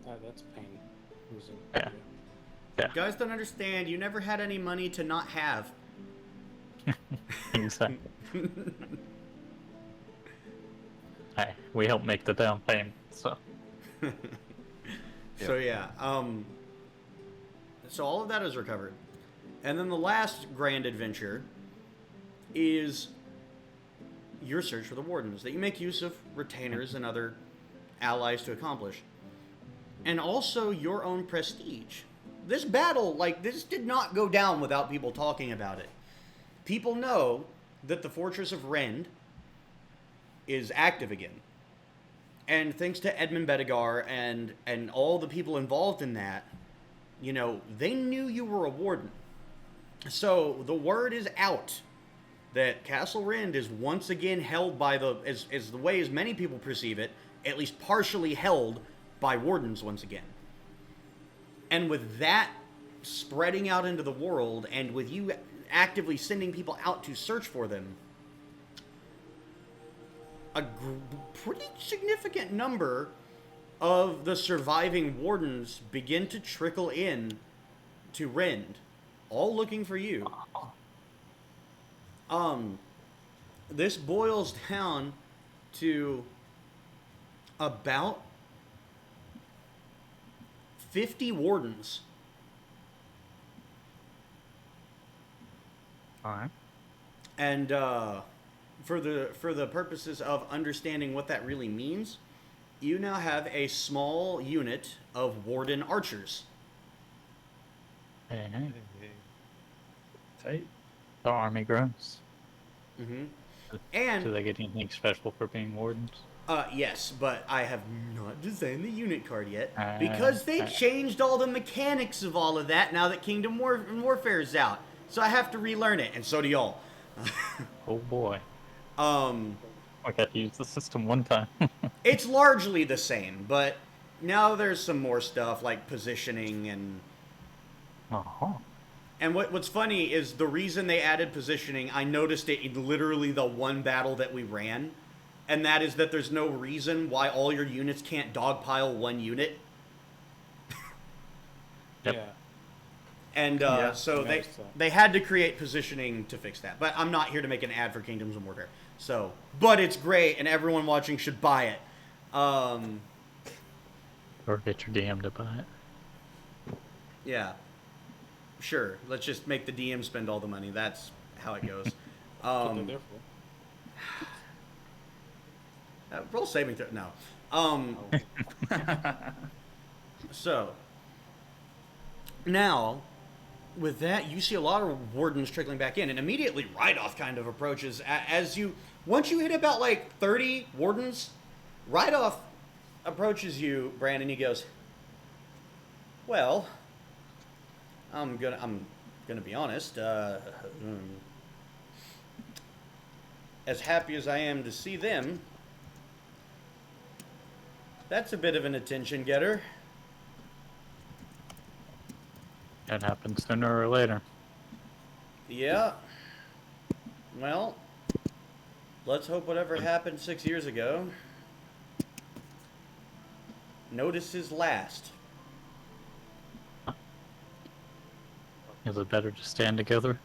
That's pain. Losing. Yeah. You guys don't understand. You never had any money to not have. Exactly. Hey, we helped make the down payment, so. So yeah, so all of that is recovered. And then the last grand adventure is your search for the wardens, that you make use of retainers and other allies to accomplish. And also your own prestige. This battle, this did not go down without people talking about it. People know that the Fortress of Rend is active again. And thanks to Edmund Bedegar and all the people involved in that, they knew you were a warden. So the word is out that Castle Rend is once again held by as the way as many people perceive it, at least partially held by wardens once again. And with that spreading out into the world, and with you actively sending people out to search for them, a pretty significant number of the surviving wardens begin to trickle in to Rend, all looking for you. This boils down to about 50 wardens. Alright. And for the purposes of understanding what that really means, you now have a small unit of warden archers. Hey. Tight. The army grows. Mm-hmm. Do And they get anything special for being wardens? yes, but I have not designed the unit card yet because they changed all the mechanics of all of that now that Kingdom Warfare is out. So I have to relearn it, and so do y'all. Oh boy. I got to use the system one time. It's largely the same, but now there's some more stuff like positioning and... Uh-huh. And what's funny is the reason they added positioning, I noticed it in literally the one battle that we ran, and that is that there's no reason why all your units can't dogpile one unit. Yep. Yeah. And Yeah, so I noticed that. they had to create positioning to fix that. But I'm not here to make an ad for Kingdoms of Warfare. So, but it's great, and everyone watching should buy it. Or get your DM to buy it. Yeah. Sure. Let's just make the DM spend all the money. That's how it goes. What they're there for. Roll saving throw. No. So, now, with that, you see a lot of wardens trickling back in, and immediately Rydoth kind of approaches once you hit about 30 wardens, Rydoth approaches you, Brandon. He goes, "Well, I'm gonna be honest. As happy as I am to see them, that's a bit of an attention getter." That happens sooner or later. Yeah. Well, let's hope whatever happened 6 years ago notices last. Is it better to stand together?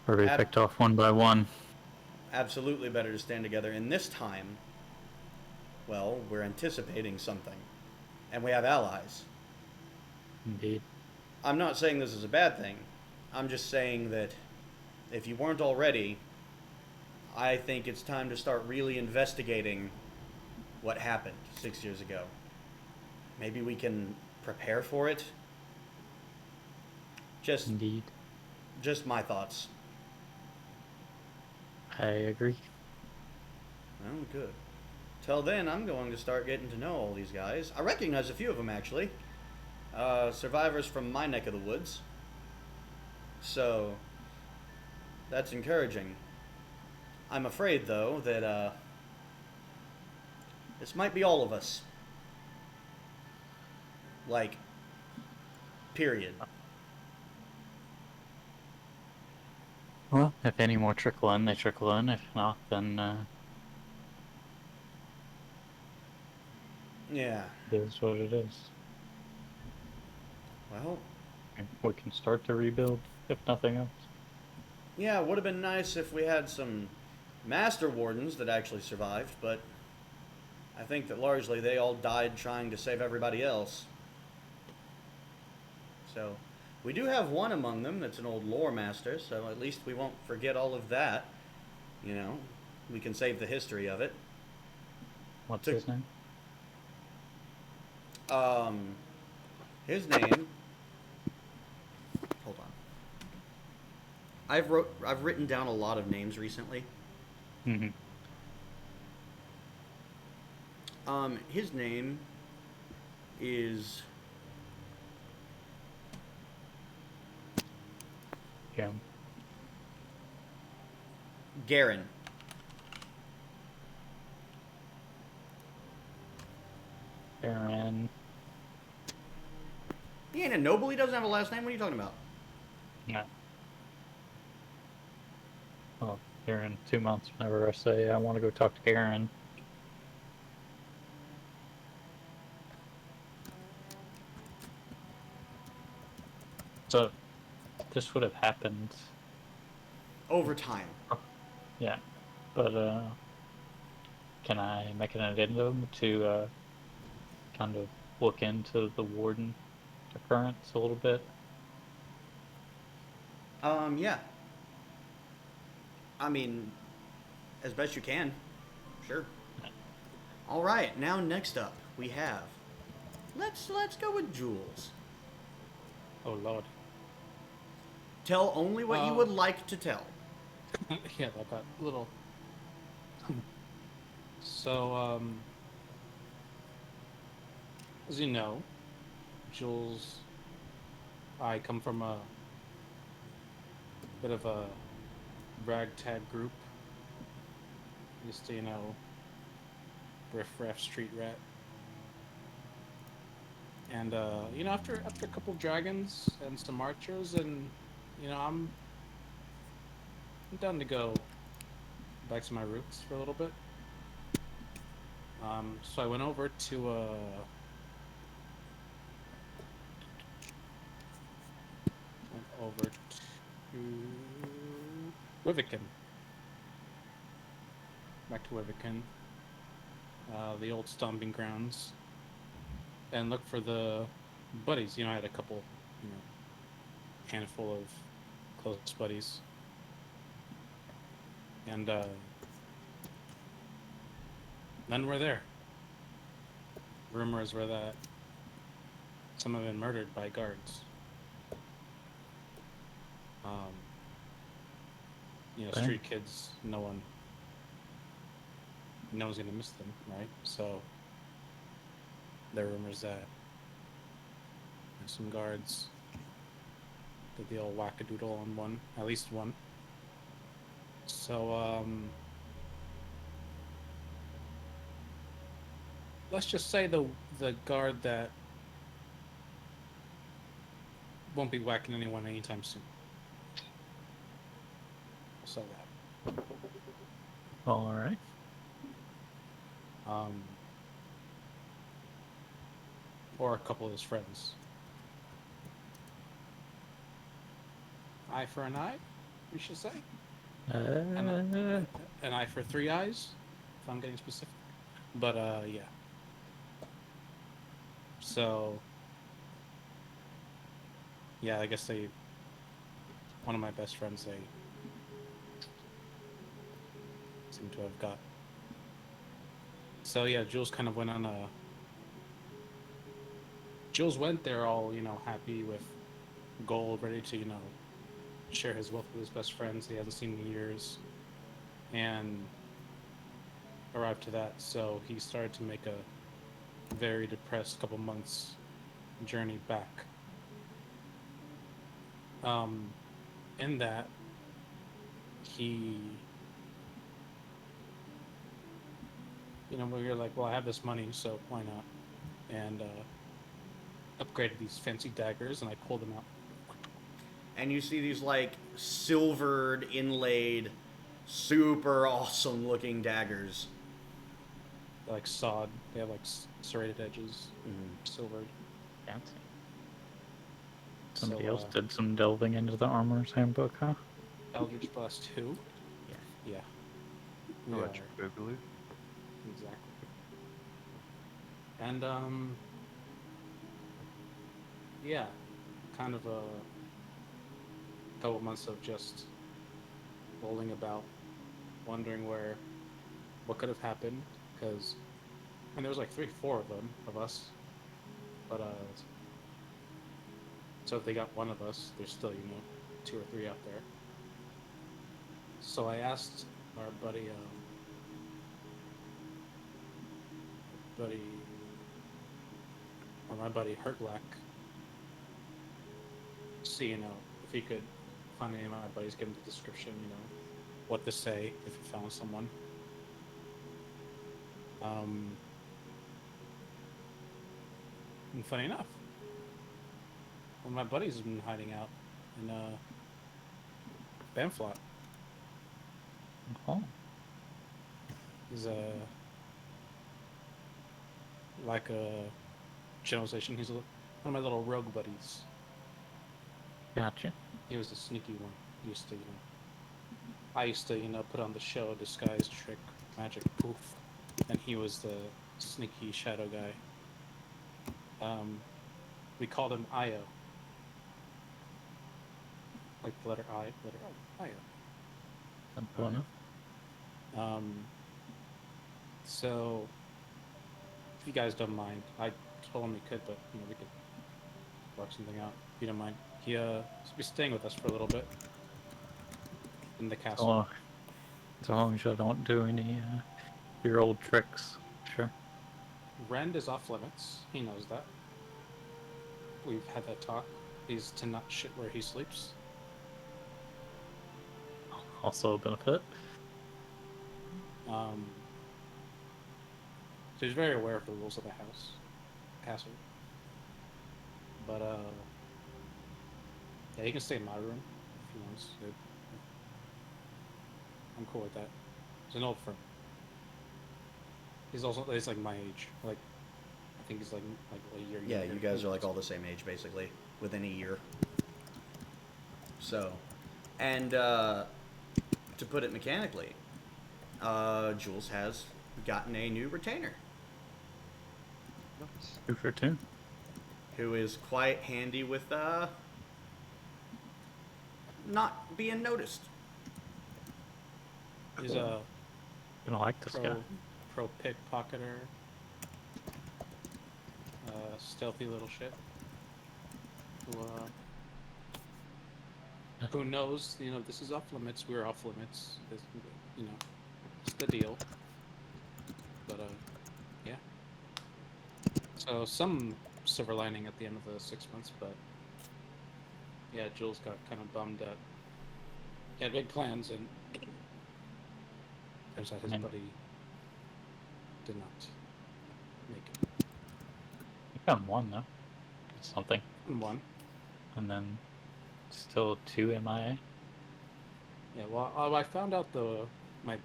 Or be Ab- picked off one by one? Absolutely better to stand together. And this time, well, we're anticipating something. And we have allies. Indeed. I'm not saying this is a bad thing. I'm just saying that if you weren't already, I think it's time to start really investigating what happened 6 years ago. Maybe we can prepare for it. Indeed. Just my thoughts. I agree. Oh, good. Till then, I'm going to start getting to know all these guys. I recognize a few of them, actually. Survivors from my neck of the woods. So, that's encouraging. I'm afraid, though, that this might be all of us. Like, period. Well, if any more trickle in, they trickle in. If not, then Yeah. it is what it is. Well, We can start to rebuild, if nothing else. yeah, it would have been nice if we had some Master Wardens that actually survived, but I think that largely they all died trying to save everybody else. So, we do have one among them that's an old lore master, so at least we won't forget all of that. You know, we can save the history of it. What's To- his name? His name. Hold on. I've written down a lot of names recently. Mm-hmm. His name is Yeah. Garen. Aaron. He ain't a noble. He doesn't have a last name. What are you talking about? No. Well, here in 2 months, whenever I say I want to go talk to Aaron. So, this would have happened. Over time. Yeah. But, can I make an addendum to, kind of look into the warden occurrence a little bit? Yeah. I mean, as best you can. Sure. All right. Now, next up, we have. Let's go with Jules. Oh lord. Tell only what you would like to tell. Yeah, that got a little. So, as you know, Jules, I come from a bit of a ragtag group. Used to, riff-raff street rat. And, after a couple dragons and some archers, and, I'm down to go back to my roots for a little bit. So I went over to, Wiviken. Back to Wiviken. The old stomping grounds. And look for the buddies. I had a couple, handful of close buddies. And none were there. Rumors were that some have been murdered by guards. Okay. Street kids, no one's gonna miss them, right? So there are rumors that some guards did the old wackadoodle on one, at least one. So let's just say the guard that won't be whacking anyone anytime soon. I'll say that. All right. Or a couple of his friends. eye for an eye, we should say. Uh, An eye for 3 eyes, if I'm getting specific. But, yeah. So, yeah, I guess one of my best friends, they seem to have got. So, yeah, Jules kind of went on a. Jules went there all, happy with gold, ready to, share his wealth with his best friends he hasn't seen in years. And arrived to that, so he started to make a very depressed couple months journey back. In that, he, we were like, well, I have this money, so why not? And upgraded these fancy daggers, and I pulled them out. And you see these like silvered, inlaid, super awesome looking daggers. They're like sawed. They have like serrated edges, silvered. fancy. Somebody So, else did some delving into the Armorer's Handbook, huh? Eldritch Blast 2? Yeah. Yeah. We Electric are. Boogaloo. Exactly. And, yeah, kind of a couple months of just rolling about, wondering what could have happened, because, there was like 3-4 of us, but, so if they got one of us, there's still, 2 or 3 out there. So I asked our buddy, my buddy Hertlack, see, if he could find any of my buddies, give him the description, what to say if he found someone. And funny enough, one of my buddies has been hiding out in Banflot. Oh. He's like a generalization. He's one of my little rogue buddies. Gotcha. He was a sneaky one. He used to, I used to, put on the show, disguise, trick, magic, poof, and he was the sneaky shadow guy. We called him Io. Like the letter I, letter O, Io. Simple enough. So, if you guys don't mind, I told him we could, but we could work something out. If you don't mind, he'll be staying with us for a little bit in the castle. As long as you don't do any your old tricks, sure. Rend is off limits. He knows that. We've had that talk. He's to not shit where he sleeps. Also a benefit. So he's very aware of the rules of the castle. But yeah, he can stay in my room if he wants. I'm cool with that. He's an old friend. He's like my age. Like, I think he's like a year. Yeah, younger. you guys are like all the same age basically, within a year. So, and to put it mechanically, Jules has gotten a new retainer, Nice. 2 for 2. who is quite handy with not being noticed. He's a Gonna like this guy. pro pickpocketer. Stealthy little shit. Who knows? This is off limits. We're off limits. It's the deal. But yeah. So some silver lining at the end of the 6 months, but yeah, Jules got kind of bummed that he had big plans, and turns out his buddy did not make it. You found 1 though. It's something. And one. And then still 2 MIA. Yeah, well, I found out my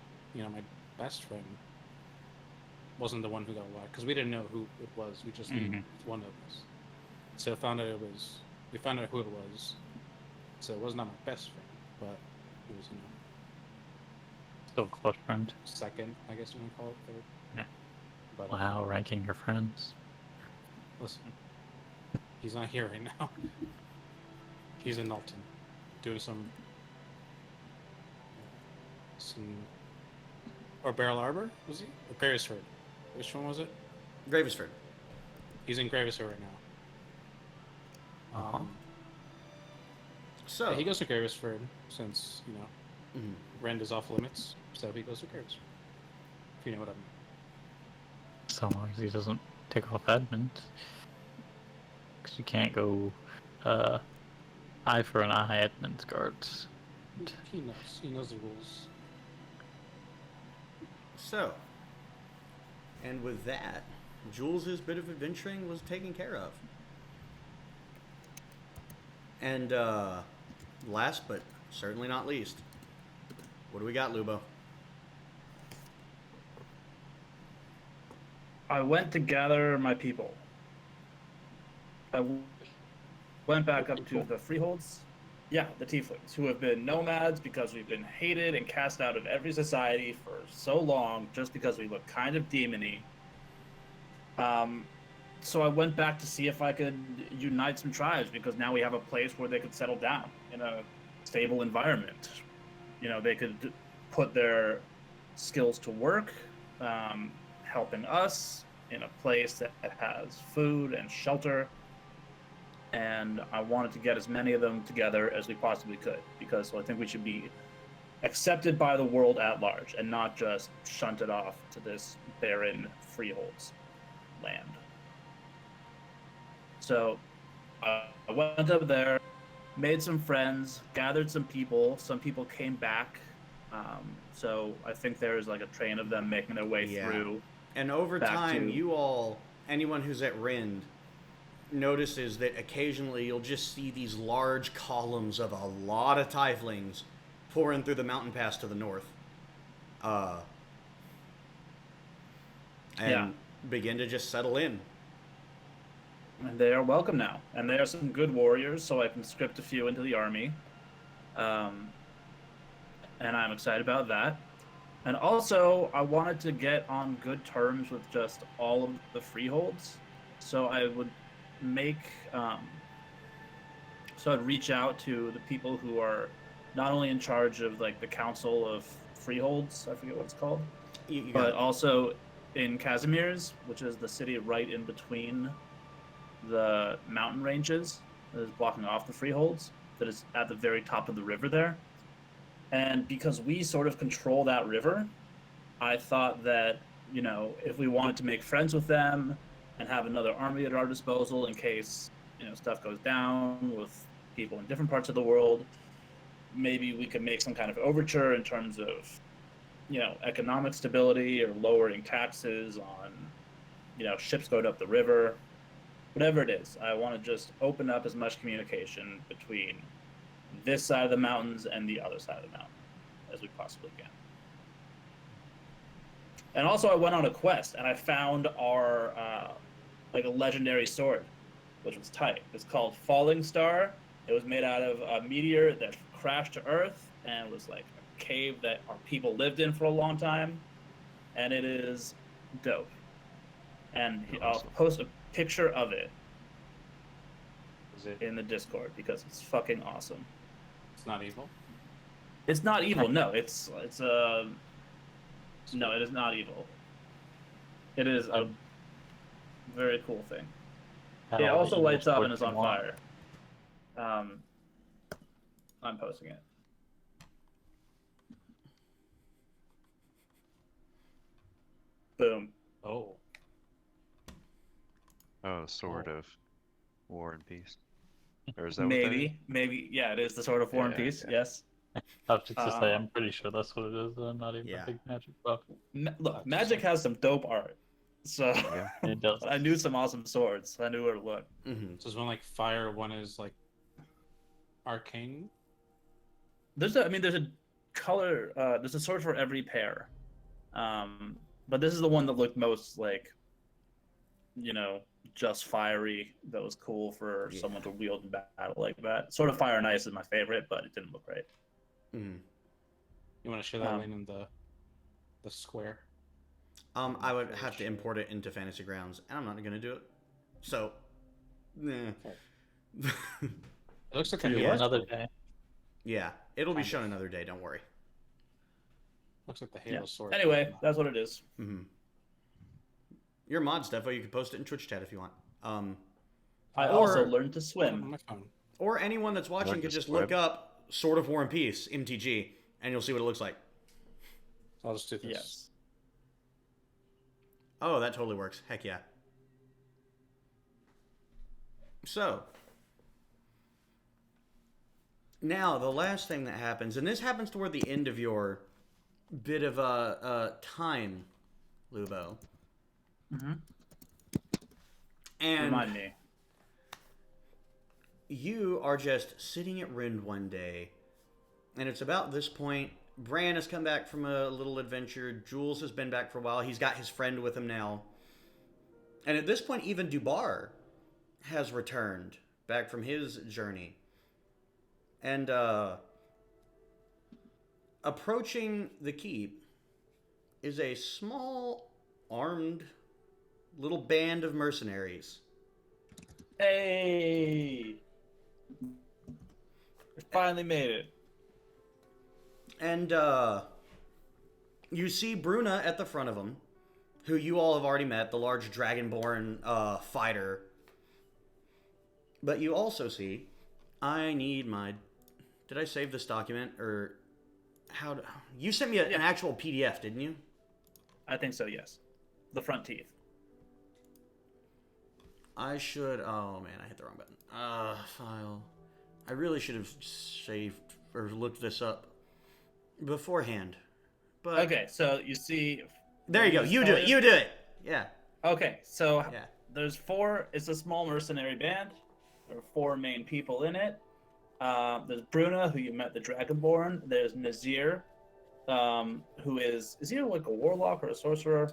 best friend wasn't the one who got whacked, because we didn't know who it was. We just knew one of us. So we found out who it was. So it was not my best friend, but it was, Still a close friend. second, I guess you want to call it, third. Yeah. But Wow, ranking your friends. listen, he's not here right now. He's in Knowlton, doing some or Barrel Arbor, was he? Or Gravesford? Which one was it? Gravesford. He's in Gravesford right now. Uh-huh. So Yeah, he goes to Gravesford since, Mhm. Rend is off limits, so he goes to Gravesford. If you know what I mean. So long as he doesn't take off Edmund. Because you can't go eye for an eye Edmund's guards. He knows. He knows the rules. So, and with that, Jules' bit of adventuring was taken care of. And last but certainly not least, what do we got, Lubo? I went to gather my people. Went back up to the freeholds. Yeah, the tieflings, who have been nomads because we've been hated and cast out of every society for so long just because we look kind of demony. So I went back to see if I could unite some tribes because now we have a place where they could settle down in a stable environment. They could put their skills to work, helping us in a place that has food and shelter. And I wanted to get as many of them together as we possibly could because I think we should be accepted by the world at large and not just shunted off to this barren freeholds land. So I went up there, made some friends, gathered some people. Some people came back. So I think there's like a train of them making their way through. And over back time, to- anyone who's at Rend, notices that occasionally you'll just see these large columns of a lot of tieflings pouring through the mountain pass to the north. And begin to just settle in. And they are welcome now. And they are some good warriors, so I can script a few into the army. And I'm excited about that. And also, I wanted to get on good terms with just all of the freeholds. So I would so I'd reach out to the people who are not only in charge of like the council of freeholds, I forget what it's called, but also in Casimir's, which is the city right in between the mountain ranges that is blocking off the freeholds, that is at the very top of the river there. And because we sort of control that river, I thought that, if we wanted to make friends with them and have another army at our disposal in case, stuff goes down with people in different parts of the world, maybe we could make some kind of overture in terms of, economic stability or lowering taxes on, ships going up the river, whatever it is. I want to just open up as much communication between this side of the mountains and the other side of the mountain as we possibly can. And also I went on a quest and I found our like a legendary sword, which was tight. It's called Falling Star. It was made out of a meteor that crashed to Earth and was like a cave that our people lived in for a long time. And it is dope. And I'll post a picture of it in the Discord because it's fucking awesome. It's not evil. It's not evil. No, it's no, it is not evil. It is a very cool thing. It also lights up and is on fire. I'm posting it. Boom. Oh. Oh, Sword of War and Peace. Or is that what that is? Maybe, yeah, it is the Sword of War and Peace. Yeah. Yes. I was just to say, I'm pretty sure that's what it is. I'm not even a big Magic buff. Look, Magic has some dope art. So It does. I knew some awesome swords. I knew where to look. Mm-hmm. So is one like fire, one is like arcane? There's a color. There's a sword for every pair. But this is the one that looked most like, just fiery that was cool for someone to wield in battle like that. Sort of Fire and Ice is my favorite, but it didn't look right. Mm. You want to show that lane in the square? I would have to import it into Fantasy Grounds, and I'm not going to do it. So, It looks like Do the another day. Yeah, it'll be shown another day. Don't worry. Looks like the Halo sword. Anyway, that's what it is. Mm-hmm. Your mod, Stefo, you can post it in Twitch chat if you want. I also learned to swim. On my phone. Or anyone that's watching could just swim. look up Sword of War and Peace, MTG, and you'll see what it looks like. So I'll just do this. Yes. Oh, that totally works. Heck yeah. So, now the last thing that happens, and this happens toward the end of your bit of time, Lubo. Mm-hmm. And Remind me. you are just sitting at Rind one day, and it's about this point. Bran has come back from a little adventure. Jules has been back for a while. He's got his friend with him now. And at this point, even Dwbar has returned back from his journey. And approaching the keep is a small, armed, little band of mercenaries. Hey! We finally made it. And you see Bruna at the front of them, who you all have already met, the large dragonborn fighter. But you also see, I need my... Did I save this document? Or how... You sent me an actual PDF, didn't you? I think so, yes. The front teeth. I should... Oh, man, I hit the wrong button. File. I really should have saved or looked this up beforehand. But Okay, so you see... there you go. You do it. You do it. Yeah. Okay, so Yeah. there's four... It's a small mercenary band. There are four main people in it. There's Bruna, who you met, the Dragonborn. There's Nazir, who is he like a warlock or a sorcerer?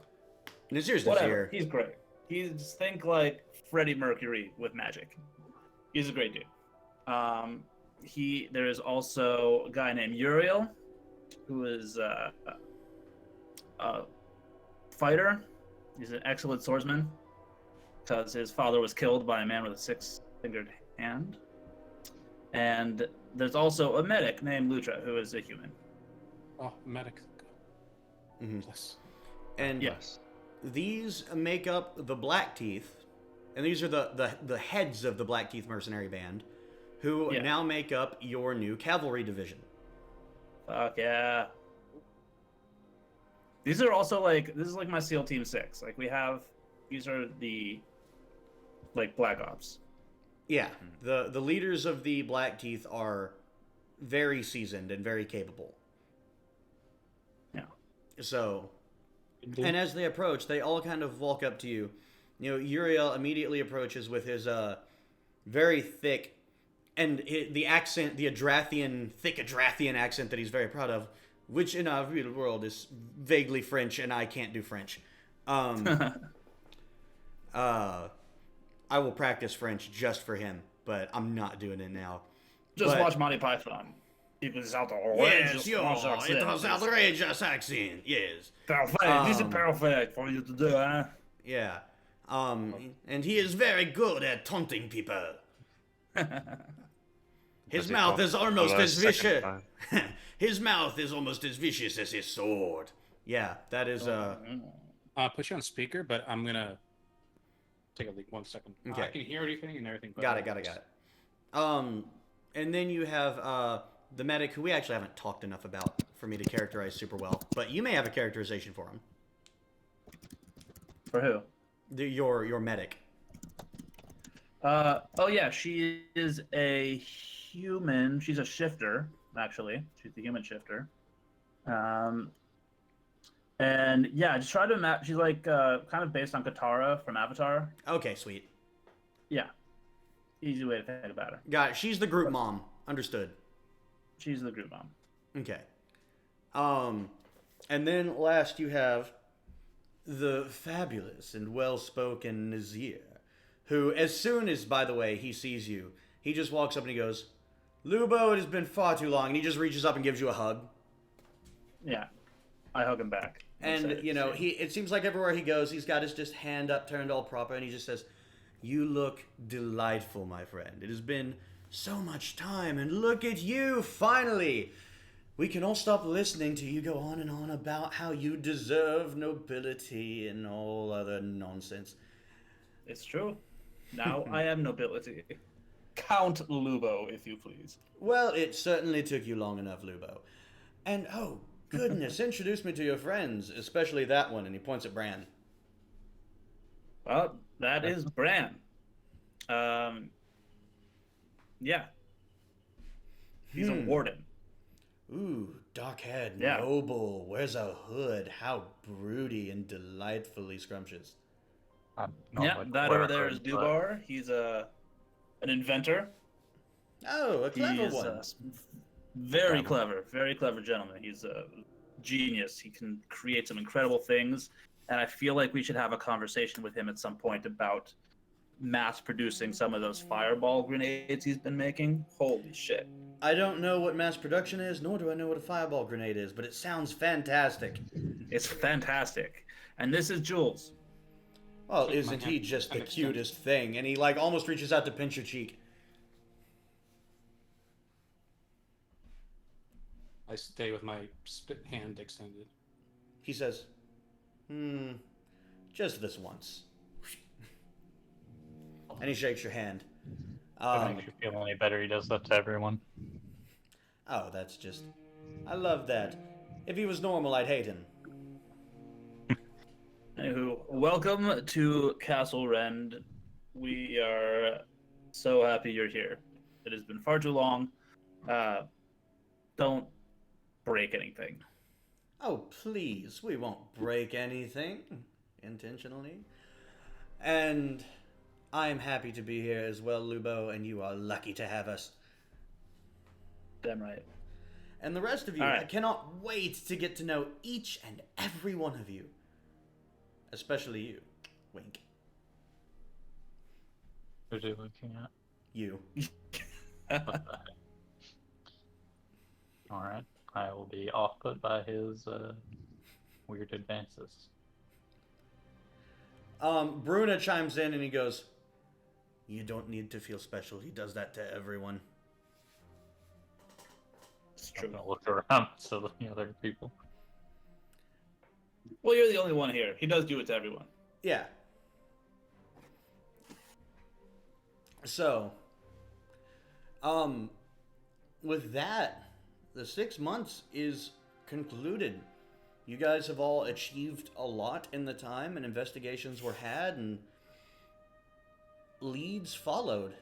Nazir's Whatever. Nazir. He's great. He's think like Freddie Mercury with magic. He's a great dude. There is also a guy named Uriel, who is a fighter. He's an excellent swordsman because his father was killed by a man with a six-fingered hand. And there's also a medic named Lutra, who is a human. Oh, medic. Mm-hmm. Yes. And Yes. these make up the Black Teeth, and these are the heads of the Black Teeth mercenary band, who now make up your new cavalry division. Fuck yeah. These are also like, this is like my SEAL Team 6. Like these are the, like, Black Ops. Yeah, the leaders of the Black Teeth are very seasoned and very capable. Yeah. So, and as they approach, they all kind of walk up to you. You know, Uriel immediately approaches with his very thick, and the accent, the thick Adrathian accent that he's very proud of, which in our real world is vaguely French, and I can't do French. I will practice French just for him, but I'm not doing it now. Just watch Monty Python. It was outrageous. Yes, it was outrageous accent, yes. Perfect. This is perfect for you to do, huh? Yeah. And he is very good at taunting people. His mouth is almost as vicious. His mouth is almost as vicious as his sword. Yeah, that is Put you on speaker, but I'm gonna take a leak 1 second. Okay. I can hear anything and everything. But got it. And then you have the medic, who we actually haven't talked enough about for me to characterize super well, but you may have a characterization for him. For who? Your medic. Oh yeah, she is a human. She's a shifter, actually. She's the human shifter. And yeah, just try to imagine. She's like kind of based on Katara from Avatar. Okay, sweet. Yeah, easy way to think about her. Got it. She's the group mom. Understood. She's the group mom. Okay. And then last you have the fabulous and well-spoken Nazir, who, as soon as, by the way, he sees you, he just walks up and he goes, Lubo, it has been far too long. And he just reaches up and gives you a hug. Yeah. I hug him back. And, you know, it seems like everywhere he goes, he's got his just hand up, turned all proper, and he just says, you look delightful, my friend. It has been so much time, and look at you, finally! We can all stop listening to you go on and on about how you deserve nobility and all other nonsense. It's true. Now I am nobility. Count Lubo, if you please. Well, it certainly took you long enough, Lubo. And, oh, goodness, introduce me to your friends, especially that one, and he points at Bran. Well, that is Bran. Yeah. He's a warden. Ooh, dark-haired, Yeah. noble, wears a hood, how broody and delightfully scrumptious. Yeah, that over there is Dwbar. He's an inventor. Oh, a clever He's one. very clever gentleman. He's a genius. He can create some incredible things, and I feel like we should have a conversation with him at some point about mass producing some of those fireball grenades he's been making. Holy shit. I don't know what mass production is, nor do I know what a fireball grenade is, but it sounds fantastic. It's fantastic. And this is Jules. Well, isn't he just the cutest thing? And he, like, almost reaches out to pinch your cheek. I stay with my hand extended. He says, just this once. And he shakes your hand. If it makes you feel any better, he does that to everyone. Oh, that's just... I love that. If he was normal, I'd hate him. Anywho, welcome to Castle Rend. We are so happy you're here. It has been far too long. Don't break anything. Oh, please, we won't break anything intentionally. And I'm happy to be here as well, Lubo, and you are lucky to have us. Damn right. And the rest of you, right. I cannot wait to get to know each and every one of you. Especially you. Wink. Who's he looking at? You. Alright. I will be off-put by his weird advances. Bruna chimes in and he goes, you don't need to feel special. He does that to everyone. It's true. I'm gonna look around to the other people. Well, you're the only one here. He does do it to everyone. Yeah. So, with that, the 6 months is concluded. You guys have all achieved a lot in the time, and investigations were had, and leads followed.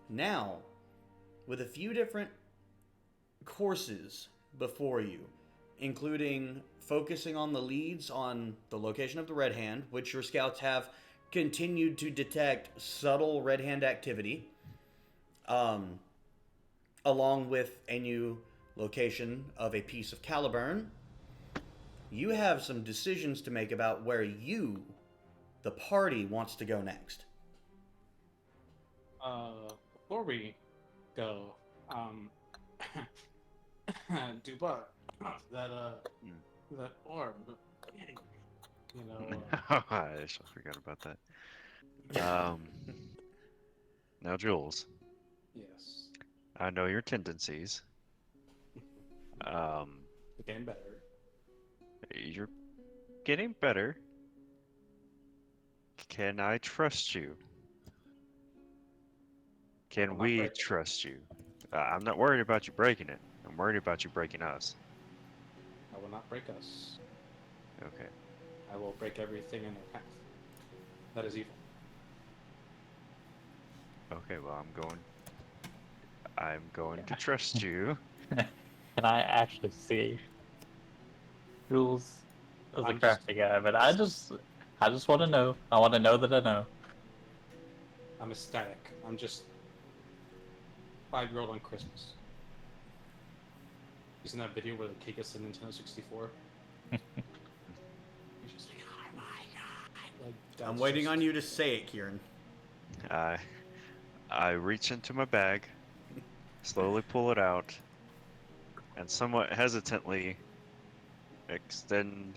Now, with a few different courses before you, including focusing on the leads on the location of the Red Hand, which your scouts have continued to detect subtle Red Hand activity, along with a new location of a piece of Caliburn. You have some decisions to make about where you, the party, wants to go next. Before we go, Dwbar, that orb, you know. I actually forgot about that. Now, Jules, Yes. I know your tendencies. Getting better. You're getting better. Can I trust you? Can we trust you? I'm not worried about you breaking it. I'm worried about you breaking us. I will not break us. Okay. I will break everything in their path. That is evil. Okay, well, I'm going to trust you. Can I actually see? Jules is a I'm crafty guy, but I just want to know. I want to know that I know. I'm ecstatic. I'm just 5-year-old on Christmas. You seen that video where the kid gets the Nintendo 64? He's just like, oh my god. Like, I'm waiting on you to say it, Kieran. I I reach into my bag, slowly pull it out, and somewhat hesitantly extend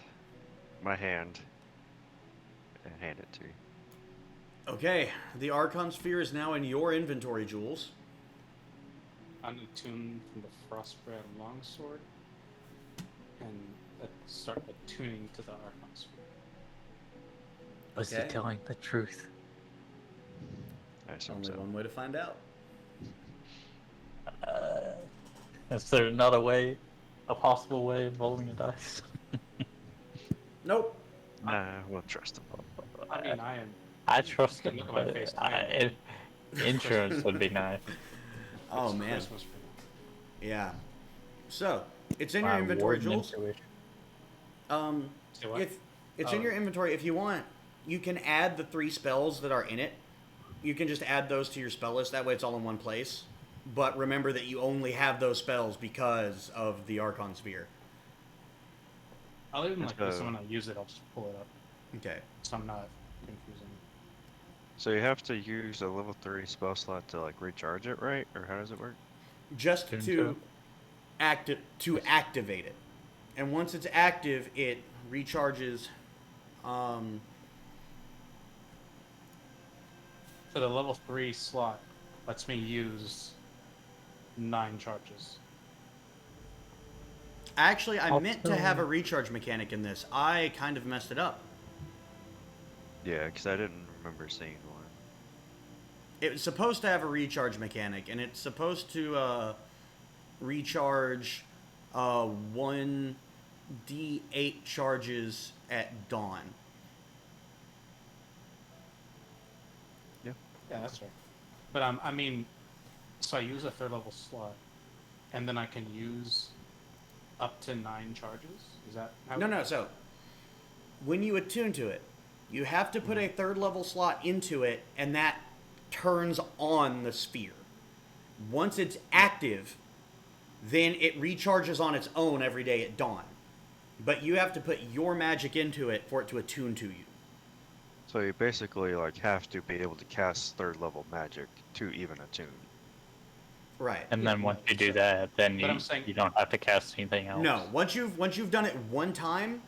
my hand and hand it to you. Okay, the Archon Sphere is now in your inventory, Jules. I'm attuned from the Frostbrand longsword and start attuning to the Archon Sphere. Was Okay. he telling the truth? I assume Only so. one way to find out. Is there another way, a possible way of rolling a dice? Nope. Nah, we'll trust him. I mean, I am. I trust You can him, look at my but face. I am. insurance would be nice. Oh, It's man. Christmas for me. Yeah. So, it's in your My inventory, warden Jules. intuition. Say what? If it's in Oh. your inventory, if you want, you can add the 3 spells that are in it. You can just add those to your spell list. That way it's all in one place. But remember that you only have those spells because of the Archon Sphere. I'll even like this So- when I use it. I'll just pull it up, Okay. so I'm not confusing. So you have to use a level 3 spell slot to like recharge it, right? Or how does it work? Just Turn to activate it. And once it's active, it recharges. So the level 3 slot lets me use 9 charges. Actually, I meant to Also- have a recharge mechanic in this. I kind of messed it up. Yeah, because I didn't remember seeing one. It was supposed to have a recharge mechanic, and it's supposed to recharge 1d8 charges at dawn. Yeah, that's right. But I mean, so I use a 3rd level slot, and then I can use up to 9 charges. Is that how? No, so when you attune to it, you have to put a 3rd level slot into it, and that turns on the sphere. Once it's active, then it recharges on its own every day at dawn. But you have to put your magic into it for it to attune to you. So you basically like have to be able to cast 3rd level magic to even attune. Right. And Yeah, then yeah, once you do sure. that, then But I'm saying- you don't have to cast anything else. No, once you've done it one time,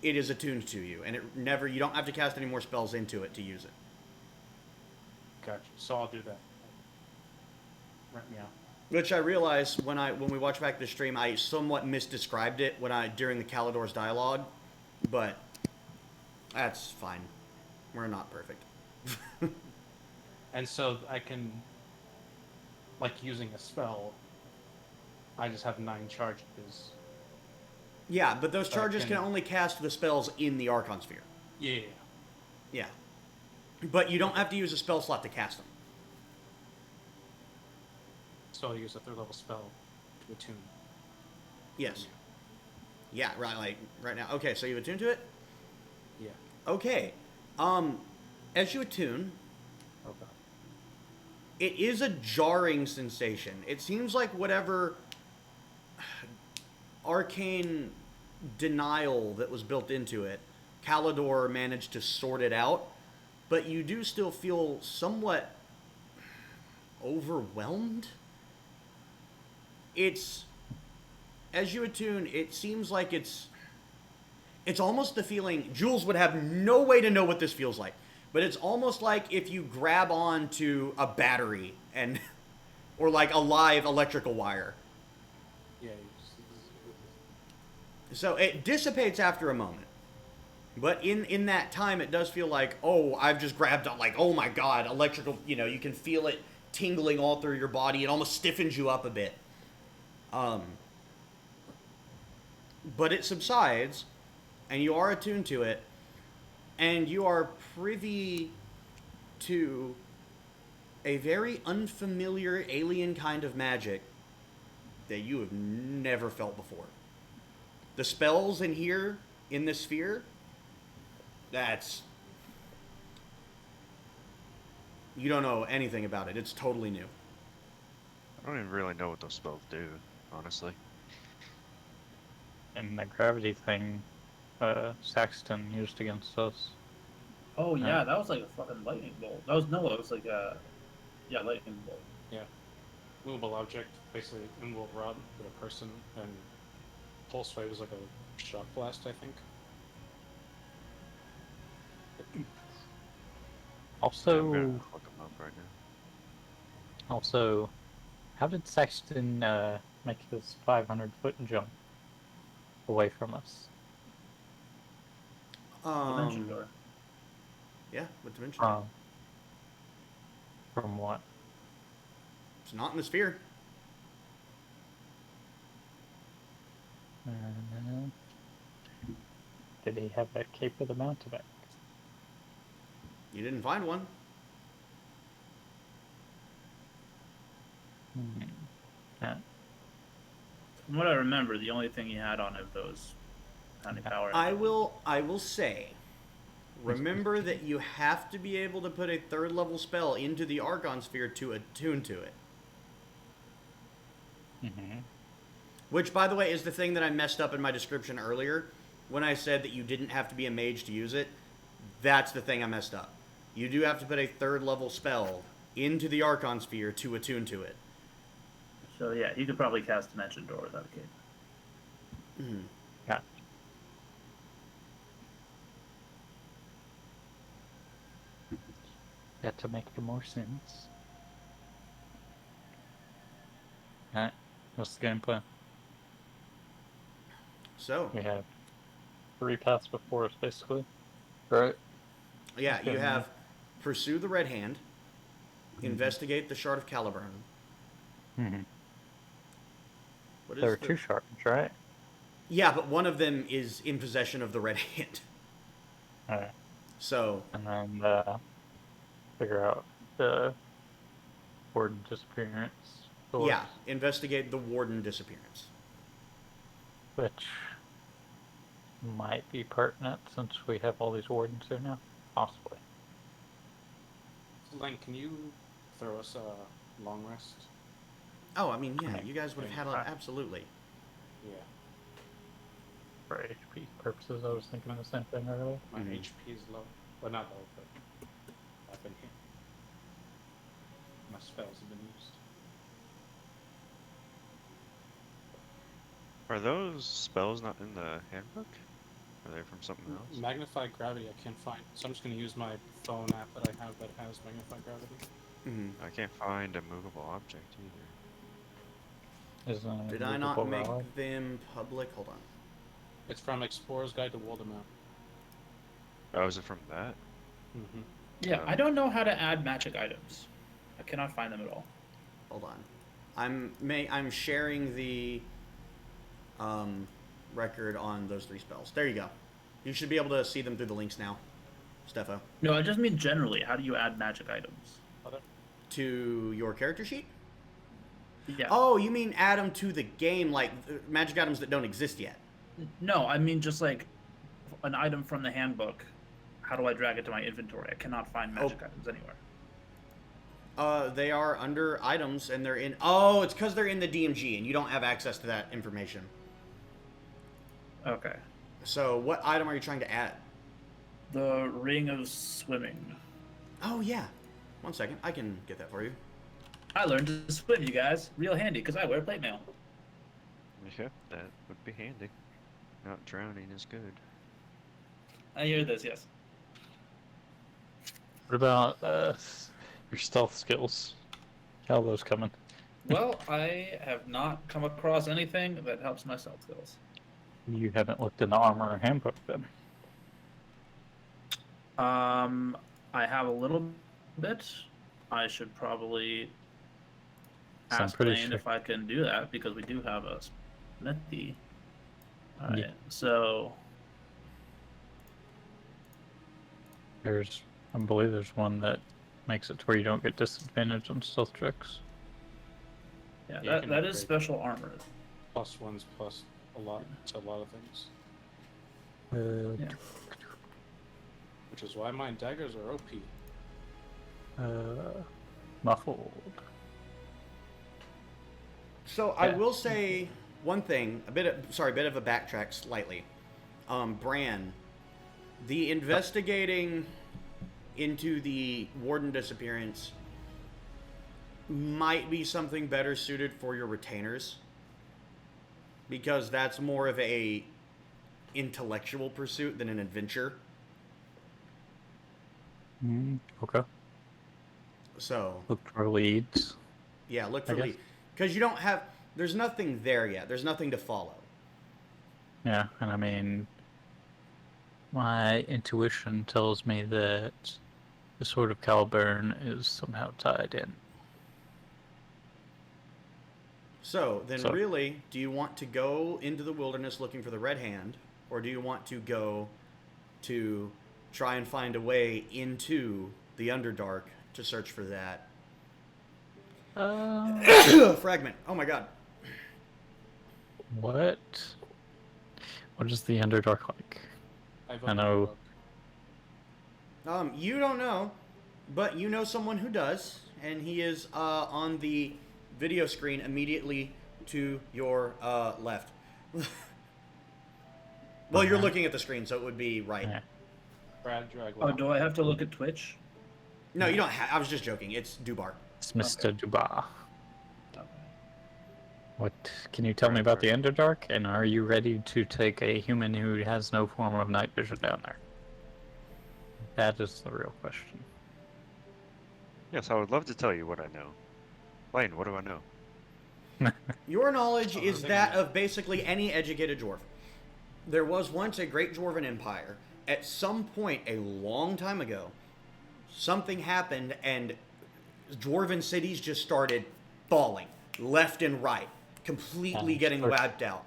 it is attuned to you, and you don't have to cast any more spells into it to use it. Gotcha. So I'll do that. Right now. Which I realized when we watched back the stream, I somewhat misdescribed it during the Calidor's dialogue, but that's fine. We're not perfect. And so I can, like using a spell, I just have 9 charges. Yeah, but those But charges can can- only cast the spells in the Archon Sphere. Yeah. Yeah. But you don't have to use a spell slot to cast them. So I'll use a 3rd level spell to attune. Yes. Yeah, right, like right now. Okay, so you attune to it? Yeah. Okay. As you attune, Okay. it is a jarring sensation. It seems like whatever arcane denial that was built into it, Calidor managed to sort it out, but you do still feel somewhat overwhelmed. It's, as you attune, it seems like it's almost the feeling, Jules would have no way to know what this feels like, but it's almost like if you grab on to a battery and, or like a live electrical wire. Yeah. So it dissipates after a moment. But in that time, it does feel like, oh, I've just grabbed on, like, oh my god, electrical, you can feel it tingling all through your body. It almost stiffens you up a bit. But it subsides, and you are attuned to it, and you are privy to a very unfamiliar alien kind of magic that you have never felt before. The spells in here, in this sphere, you don't know anything about it. It's totally new. I don't even really know what those spells do, honestly. And the gravity thing, Saxton used against us. Oh yeah, that was like a fucking lightning bolt. That was no, it was like a lightning bolt. Yeah. Movable object, basically immovable rod with a person, and pulse wave is like a shock blast, I think. Also, I'm gonna look them up right now. also, how did Sexton make his 500-foot jump away from us? Dimension door. Yeah, what dimension door? From what? It's not in the sphere. Did he have a cape with a mountebank? You didn't find one. Yeah. From what I remember, the only thing he had on him those tiny power. I will say, remember that you have to be able to put a 3rd level spell into the Archon Sphere to attune to it. Mm-hmm. Which, by the way, is the thing that I messed up in my description earlier. When I said that you didn't have to be a mage to use it, that's the thing I messed up. You do have to put a 3rd level spell into the Archon Sphere to attune to it. So yeah, he could probably cast Dimension Door without a cape. Mm-hmm. Yeah. That to make more sense. Alright, what's the game plan? So, We have 3 paths before us, basically. Right? yeah, you have pursue the Red Hand, investigate the Shard of Caliburn. Mm-hmm. What is There are 2 shards, right? Yeah, but one of them is in possession of the Red Hand. Alright. So, And then figure out the warden disappearance. Source, yeah, investigate the Warden disappearance. which might be pertinent since we have all these wardens here now. Possibly. Len, can you throw us a long rest? Oh, I mean, yeah, you guys would have had absolutely. Yeah. For HP purposes, I was thinking the same thing earlier. My HP is low. Well, not low, but I've been hit. My spells have been used. Are those spells not in the handbook? Are they from something else? Magnified gravity I can't find, so I'm just going to use my phone app that I have that has magnified gravity. Mm-hmm. I can't find a movable object either. Did I not make them public? Hold on. It's from Explorer's Guide to Waldemar. Oh, is it from that? Mm-hmm. Yeah, I don't know how to add magic items. I cannot find them at all. Hold on. I'm sharing the record on those 3 spells. There you go. You should be able to see them through the links now, Stefo. No, I just mean generally. How do you add magic items? To your character sheet? Yeah. Oh, you mean add them to the game, like magic items that don't exist yet? No, I mean just like an item from the handbook. How do I drag it to my inventory? I cannot find magic items anywhere. They are under items, and they're in... Oh, it's because they're in the DMG, and you don't have access to that information. Okay. So, what item are you trying to add? The Ring of Swimming. Oh, yeah. 1 second. I can get that for you. I learned to swim, you guys. Real handy, because I wear plate mail. Yeah, that would be handy. Not drowning is good. I hear this, yes. What about your stealth skills? How are those coming? Well, I have not come across anything that helps my stealth skills. You haven't looked in the armor handbook then? I have a little bit. I should probably I'm ask pretty Lane sure. if I can do that, because we do have a smithy. Alright, Yeah. so... I believe there's one that makes it to where you don't get disadvantage on stealth checks. Yeah, Yeah, you that can is upgrade. special armor. +1s plus a lot to a lot of things. Yeah. Which is why my daggers are OP. Muffled. So, I Yeah. will say one thing. A bit of a backtrack slightly. Bran, the investigating into the Warden disappearance might be something better suited for your retainers, because that's more of a intellectual pursuit than an adventure. Okay. So Look for leads. yeah, look I for guess. lead, because you don't have. There's nothing there yet. There's nothing to follow. Yeah, and I mean, my intuition tells me that the Sword of Caliburn is somehow tied in. So then, So- really, do you want to go into the wilderness looking for the Red Hand, or do you want to go to try and find a way into the Underdark to search for that fragment? Oh my god. What is the Underdark like? I've I opened know. the book. You don't know, but you know someone who does, and he is on the video screen immediately to your left. Well, you're looking at the screen, so it would be right. Yeah. Brad Dragwell. Oh, do I have to look at Twitch? No, you don't. I was just joking. It's Dwbar. It's Mr. Dwbar. Okay. What can you tell me about the Underdark? And are you ready to take a human who has no form of night vision down there? That is the real question. Yes, I would love to tell you what I know. Lane, what do I know? Your knowledge Oh, is I think that I know. of basically any educated dwarf. There was once a great dwarven empire. At some point, a long time ago, something happened and dwarven cities just started falling left and right, completely Yeah, getting sure. wiped out.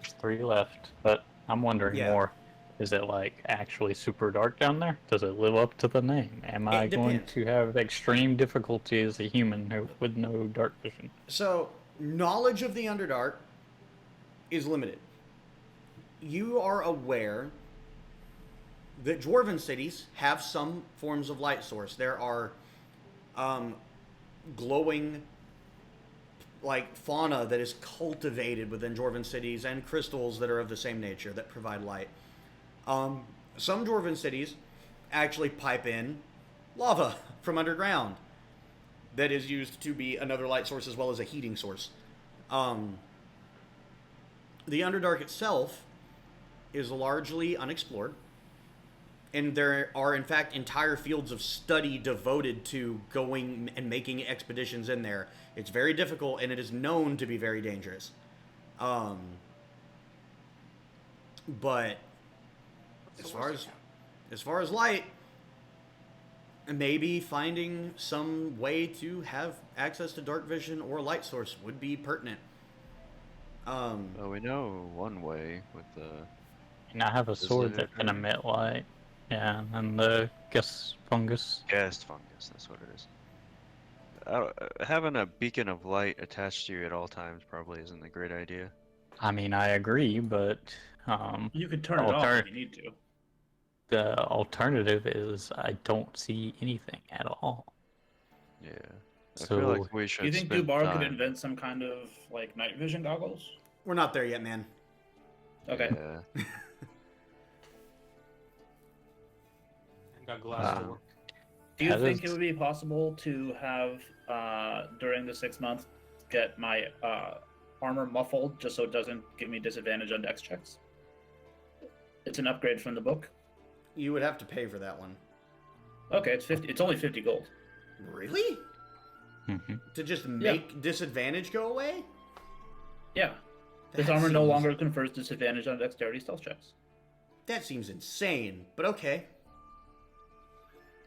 There's 3 left, but I'm wondering Yeah. more. Is it like actually super dark down there? Does it live up to the name? Am I going depends. to have extreme difficulty as a human with no dark vision? So, knowledge of the Underdark is limited. You are aware that dwarven cities have some forms of light source. There are glowing like fauna that is cultivated within dwarven cities and crystals that are of the same nature that provide light. Some dwarven cities actually pipe in lava from underground that is used to be another light source as well as a heating source. The Underdark itself is largely unexplored, and there are in fact entire fields of study devoted to going and making expeditions in there. It's very difficult, and it is known to be very dangerous. But as far as light, maybe finding some way to have access to dark vision or light source would be pertinent. Well, we know one way with the. And I have a sword it that can emit light. Yeah, and the gas fungus. Gas fungus, that's what it is. Having a beacon of light attached to you at all times probably isn't a great idea. I mean, I agree, but You could turn it off if you need to. the alternative is I don't see anything at all. Yeah. I So- feel like we should. Do you think spend Dwbar time. could invent some kind of like night vision goggles? We're not there yet, man. Okay. Yeah. Got glass to Uh, work. Do you That think is- it would be possible to have during the 6 months get my armor muffled just so it doesn't give me disadvantage on dex checks? It's an upgrade from the book. You would have to pay for that one. Okay, it's 50. It's only 50 gold. Really? Mhm. To just make disadvantage go away? Yeah. This That armor no seems- longer confers disadvantage on dexterity stealth checks. That seems insane, but okay.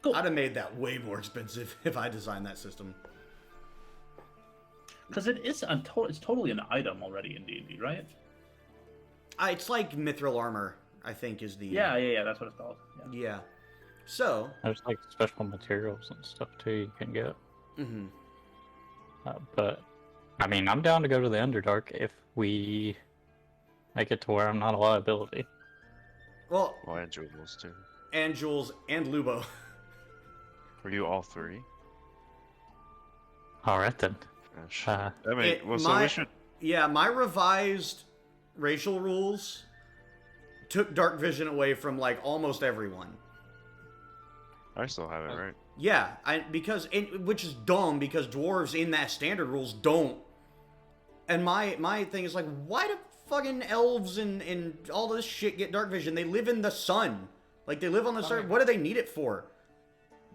Cool. I'd have made that way more expensive if I designed that system. Because it is it's totally an item already in D&D, right? It's like mithril armor, I think, is the... Yeah, that's what it's called. Yeah. Yeah. So... There's like special materials and stuff too you can get. Mm-hmm. But I mean, I'm down to go to the Underdark if we make it to where I'm not a liability. Well, Well, and Jules too. and Jules and Lubo. Were you all three? All right then. Shit. Uh, I mean, It- well, so my- we should. Yeah, my revised racial rules took dark vision away from, like, almost everyone. I still have it, right? Yeah, which is dumb because dwarves in that standard rules don't. And my thing is like, why do fucking elves and all this shit get dark vision? They live in the sun. Like, they live on the sun. What do they need it for?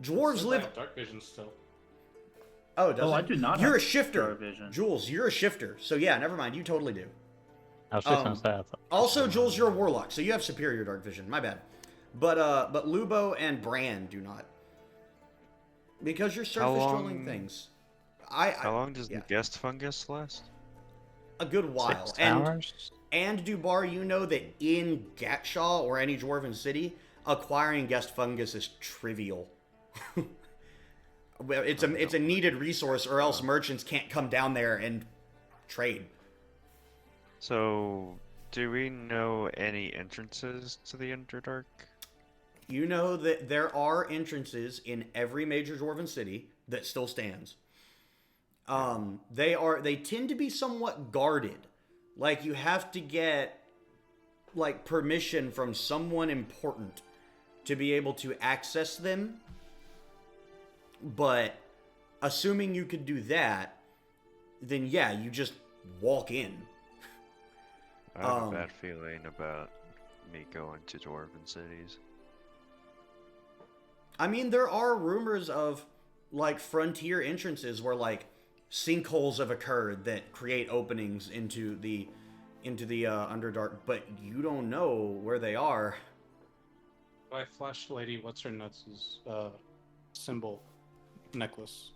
Dwarves live. Dark vision still. Oh, does it? I do not. You're have a shifter, dark vision. Jules. You're a shifter. So yeah, never mind. You totally do. I was just gonna say. I thought- Also, Jules, you're a warlock, so you have superior dark vision. My bad. But Lubo and Bran do not. Because you're surface trolling things. How long does yeah. the guest fungus last? A good while. 6 hours? And Dwbar, you know that in Gatshaw or any dwarven city, acquiring guest fungus is trivial. It's a needed resource, or else merchants can't come down there and trade. So, do we know any entrances to the Underdark? You know that there are entrances in every major dwarven city that still stands. They tend to be somewhat guarded. Like, you have to get like permission from someone important to be able to access them. But assuming you could do that, then yeah, you just walk in. I have a bad feeling about me going to dwarven cities. I mean, there are rumors of like frontier entrances where like sinkholes have occurred that create openings into the Underdark, but you don't know where they are. I flashed Lady What's Her Nuts' symbol necklace.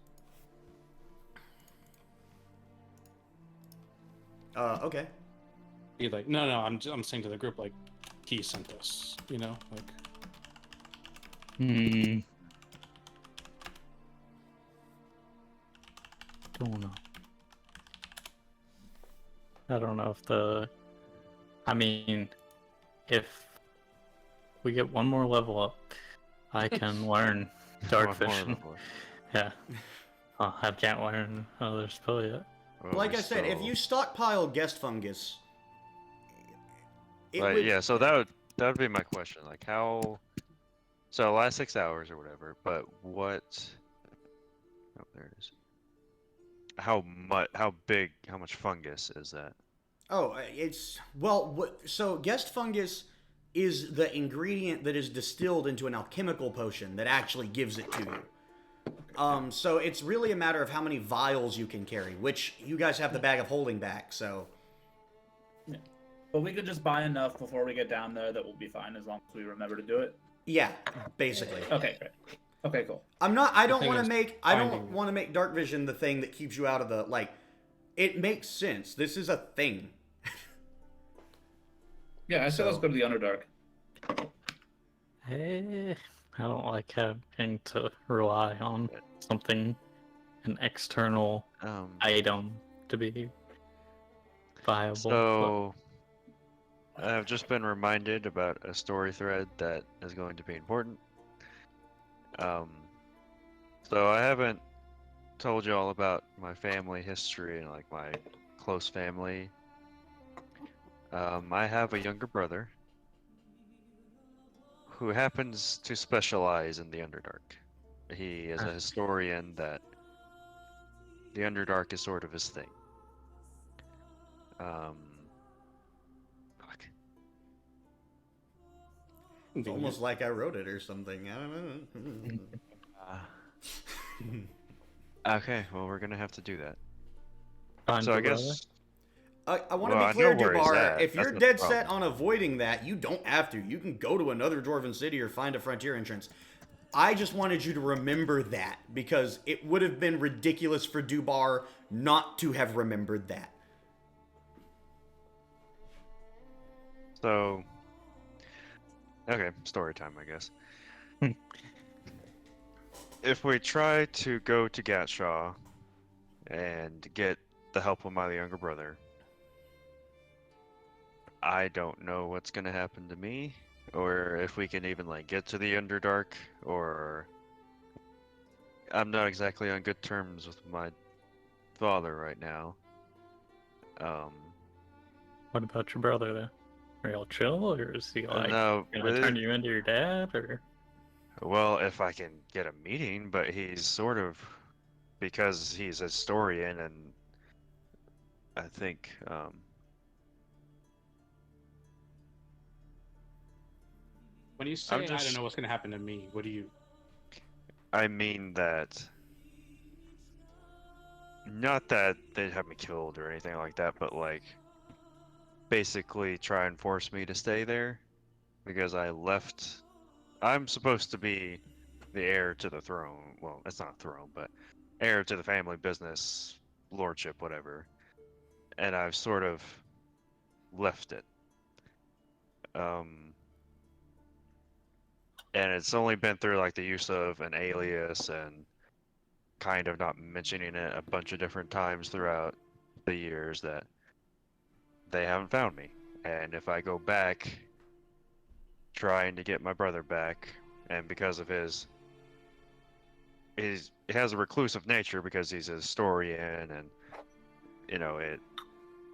Okay. Be like, no, I'm saying to the group, like, he sent us, you know, like. Don't know. I don't know if I mean, if we get one more level up, I can learn dark vision. Yeah. I can't learn other spell yet. Well, Like I said, if you stockpile guest fungus, yeah, so that would be my question. Like, how? So last 6 hours or whatever. But what? Oh, there it is. How much fungus is that? Oh, so guest fungus is the ingredient that is distilled into an alchemical potion that actually gives it to you. So it's really a matter of how many vials you can carry, which you guys have the bag of holding back, so. Yeah. But we could just buy enough before we get down there that we'll be fine as long as we remember to do it. Yeah, basically. Okay, great. Okay, cool. I don't want to make dark vision the thing that keeps you out of the, like, it makes sense. This is a thing. Yeah, I say let's go to the Underdark. I don't like having to rely on an external item to be viable. So, I've just been reminded about a story thread that is going to be important. So I haven't told you all about my family history and like my close family. I have a younger brother who happens to specialize in the Underdark. He is a historian that the Underdark is sort of his thing. It's almost like I wrote it or something. I don't know. Okay, well, we're gonna have to do that. Find So I your guess I want to Well, be I clear, know where he's Dwbar, at. if That's you're the dead problem. set on avoiding that, you don't have to. You can go to another dwarven city or find a frontier entrance. I just wanted you to remember that, because it would have been ridiculous for Dwbar not to have remembered that. so. Okay, story time, I guess. If we try to go to Gatshaw and get the help of my younger brother, I don't know what's gonna happen to me, or if we can even like get to the Underdark, or I'm not exactly on good terms with my father right now. What about your brother, though? Are y'all chill, or is he like no, gonna but turn you into your dad, or? Well, if I can get a meeting, but he's sort of, because he's a historian, and I think, When you I'm say I don't just, know what's gonna happen to me, what do you? I mean that, not that they'd have me killed or anything like that, but like, basically try and force me to stay there, because I left. I'm supposed to be the heir to the throne. Well, it's not a throne, but heir to the family business, lordship, whatever. And I've sort of left it. Um, and it's only been through like the use of an alias and kind of not mentioning it a bunch of different times throughout the years that they haven't found me. And if I go back trying to get my brother back, and because of he has a reclusive nature because he's a historian, and it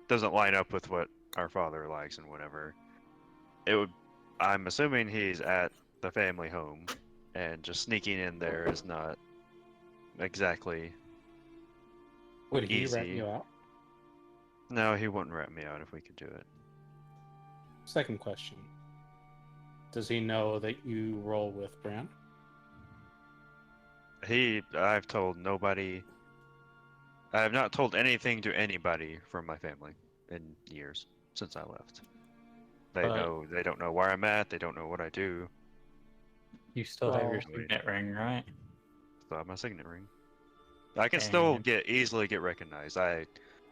doesn't line up with what our father likes and whatever. It would. I'm assuming he's at the family home, and just sneaking in there is not exactly Would he rat easy. you out? No, he wouldn't rat me out if we could do it. Second question: does he know that you roll with Bran? I've told nobody. I have not told anything to anybody from my family in years since I left. They But know. They don't know where I'm at. They don't know what I do. you still have your Well, signet ring, right? Still have my signet ring. I can still And easily get recognized. I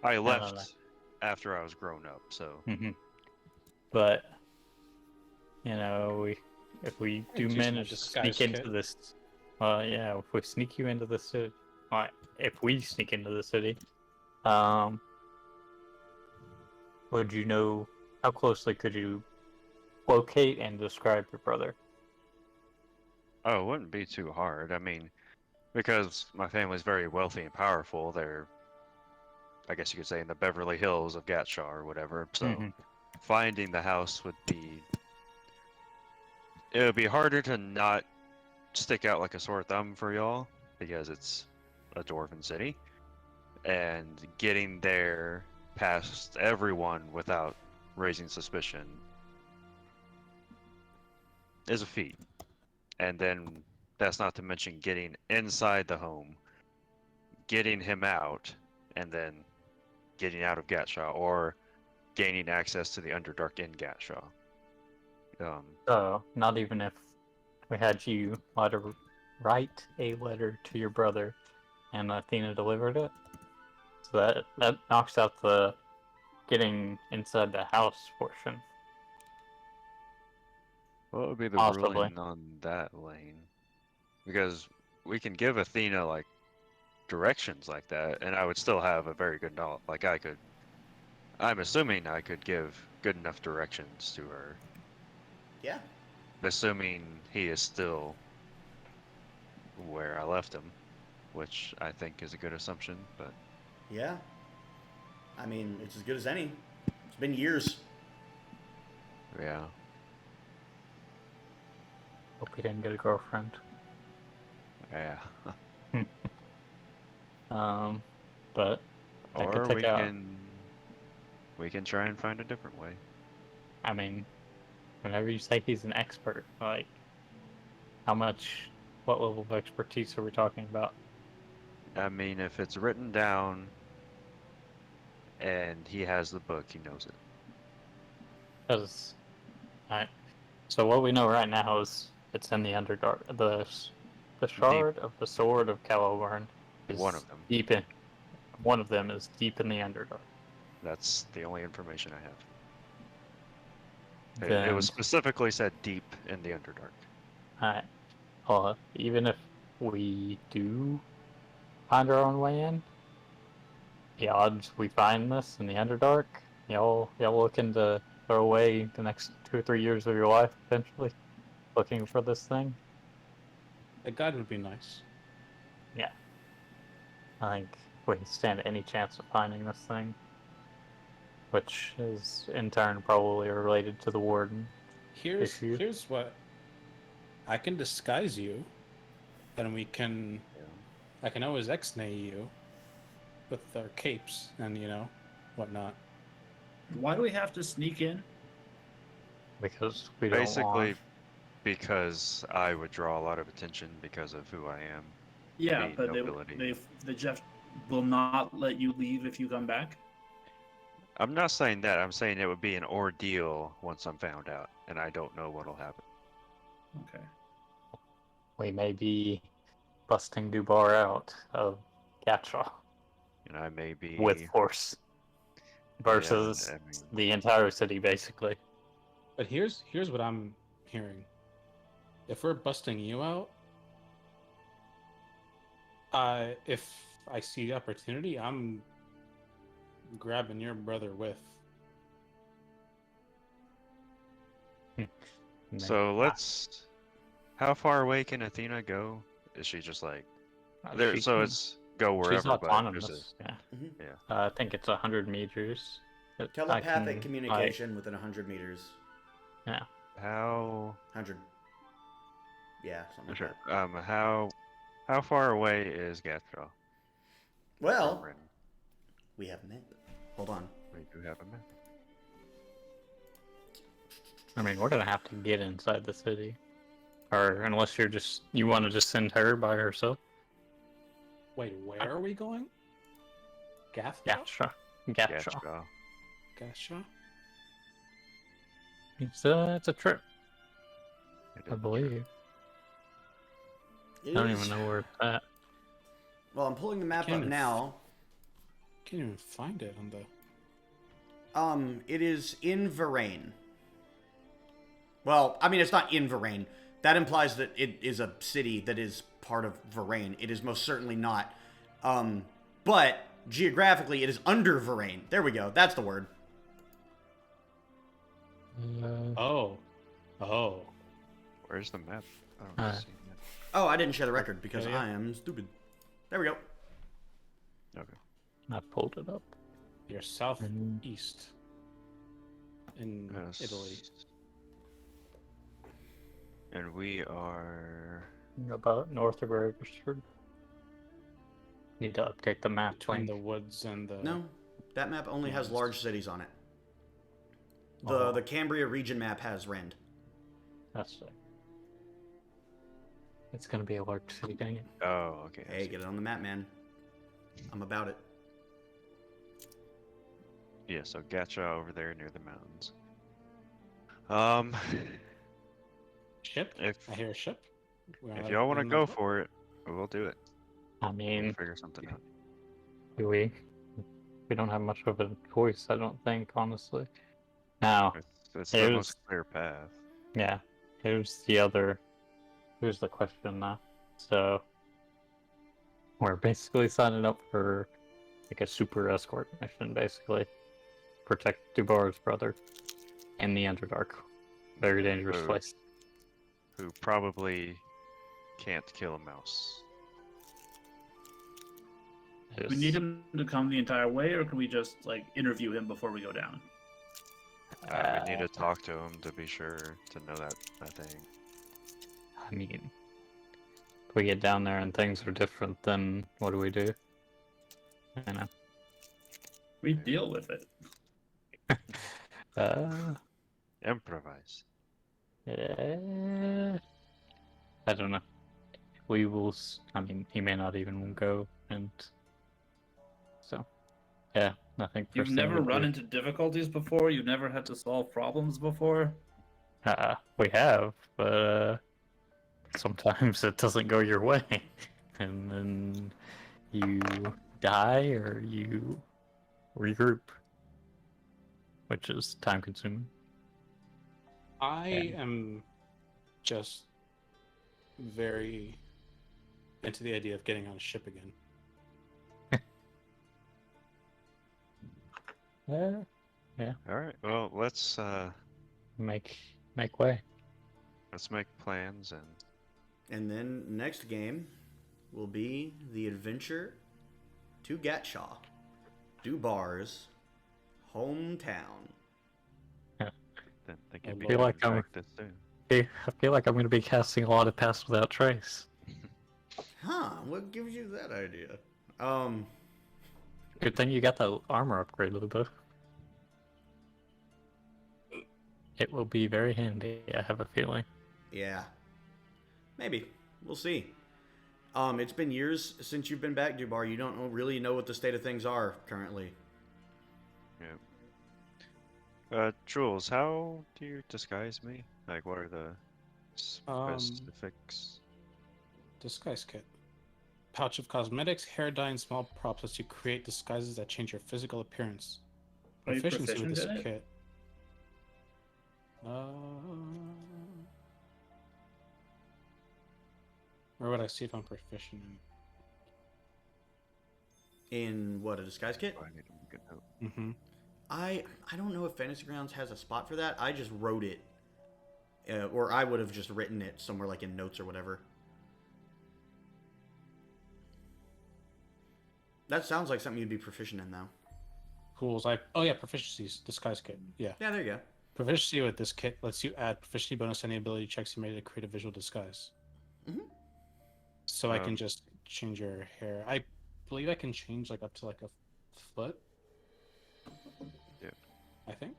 no, no, no. left after I was grown up, so But if we I do could use my manage to disguise sneak into kit. this, well, yeah, if we sneak you into the city, well, if we sneak into the city, um, would you know how closely could you locate and describe your brother? oh, it wouldn't be too hard. I mean, because my family's very wealthy and powerful, they're, I guess you could say, in the Beverly Hills of Gatshaw or whatever. So finding the house it would be harder to not stick out like a sore thumb for y'all because it's a dwarven city, and getting there past everyone without raising suspicion is a feat. And then that's not to mention getting inside the home, getting him out, and then getting out of Gatshaw or gaining access to the Underdark in Gatshaw. So, not even if we had you write a letter to your brother and Athena delivered it? So that knocks out the getting inside the house portion. What would be the Possibly. ruling on that lane? Because we can give Athena like directions like that, and I would still have a very good knowledge. Like I'm assuming I could give good enough directions to her, Yeah. assuming he is still where I left him, which I think is a good assumption. But Yeah. I mean, it's as good as any. It's been years. yeah, Hope he didn't get a girlfriend. yeah. But that could Or take out. we can try and find a different way. I mean, whenever you say he's an expert, like, what level of expertise are we talking about? I mean, if it's written down and he has the book, he knows it. Because, so what we know right now is it's in the Underdark. The Deep, shard of the sword of Caliburn one is of them. deep in. One of them is deep in the Underdark. That's the only information I have. It Then, was specifically said deep in the Underdark. even if we do find our own way in, the odds we find this in the Underdark, y'all looking to throw away the next 2 or 3 years of your life potentially looking for this thing. A guide would be nice. Yeah, I think we stand any chance of finding this thing, which is in turn probably related to the warden issue. Here's what I can disguise you, and we can. Yeah. I can always ex-nay you with our capes and whatnot. Why do we have to sneak in? Because we don't Basically, want. because I would draw a lot of attention because of who I am. Yeah, The but nobility. the Jeff will not let you leave if you come back. I'm not saying that. I'm saying it would be an ordeal once I'm found out, and I don't know what'll happen. Okay. We may be busting Dwbar out of Gacha And I may be with force versus Yeah, I mean, the entire city, basically. But here's what I'm hearing. If we're busting you out, if I see the opportunity, I'm grabbing your brother with. so let's. How far away can Athena go? Is she just like there? She So can- it's go she's wherever, but there's autonomous. Yeah. Mhm. yeah. I think it's 100 meters. that I Telepathic can, communication within 100 meters. yeah. How 100. Yeah, something sure? like that. How far away is Gacha from Well, Ren? we have a map. Hold on. We do have a map. I mean, we're gonna have to get inside the city, or unless you want to just send her by herself. Wait, where are we going? Gathra? Gacha. Gacha. Gacha? It's a trip, It I is believe. It I don't is- even know where it's at. Well, I'm pulling the map Can't up even now. Can't even find it on the. It is in Varane. Well, I mean, it's not in Varane. That implies that it is a city that is part of Varane. It is most certainly not. But geographically, it is under Varane. There we go. That's the word. Oh. Where's the map? I don't Uh, see it. Oh, I didn't share the record because Yeah. I am stupid. There we go. Okay. I pulled it up. You're southeast in Italy. And we are. About north of Registered. Need to update the map. Between Link. the woods and the. No, that map only has Nice. large cities on it. Oh. The Cambria region map has Rend. That's it. It's gonna be a large city, dang it. Oh, okay. I Hey, see. get it on the map, man. I'm about it. Yeah, so Gacha over there near the mountains. Ship? If I hear a ship. if y'all want to go for it, we'll do it. I We'll mean, figure something out. we don't have much of a choice, I don't think, honestly. Now, It's the here's- most clear path. yeah, here's the question now. So, we're basically signing up for like a super escort mission, basically. Protect Dwbar's brother in the Underdark. Very dangerous Who- place. Who probably can't kill a mouse. Do we need him to come the entire way, or can we just like interview him before we go down? We need to talk to him to be sure to know that, I think. I mean, if we get down there and things are different, then what do we do? You know. We deal with it. Improvise. I don't know. We will. I mean, he may not even go, and so yeah, I think You've first thing never we run do- into difficulties before. You've never had to solve problems before. We have, but sometimes it doesn't go your way, and then you die or you regroup, which is time consuming. I am just very into the idea of getting on a ship again. All right. Well, let's Make way. make plans and And then next game will be the adventure to Gatshaw, Dwbar's hometown. then they can I be feel coming like I'm- back this soon. I feel like I'm going to be casting a lot of Pass Without Trace. Huh? What gives you that idea? Good thing you got the armor upgrade, Luba. It will be very handy, I have a feeling. Yeah. Maybe. We'll see. It's been years since you've been back, Dwbar. You don't really know what the state of things are currently. Yeah. Jules, how do you disguise me? Like, what are the specifics? Disguise kit. Pouch of cosmetics, hair dye, and small props lets you create disguises that change your physical appearance. Are you Proficiency with proficient this in it? kit. Where would I see if I'm proficient In what, a disguise kit? Oh, I need to make a note. in? Mm-hmm. I don't know if Fantasy Grounds has a spot for that. I just wrote it. Or I would have just written it somewhere like in notes or whatever. That sounds like something you'd be proficient in, though. Cool. Proficiencies. Disguise kit. Yeah. Yeah, there you go. Proficiency with this kit lets you add proficiency bonus to any ability checks you made to create a visual disguise. Mhm. So I can just change your hair. I believe I can change like up to like a foot. Yeah. I think.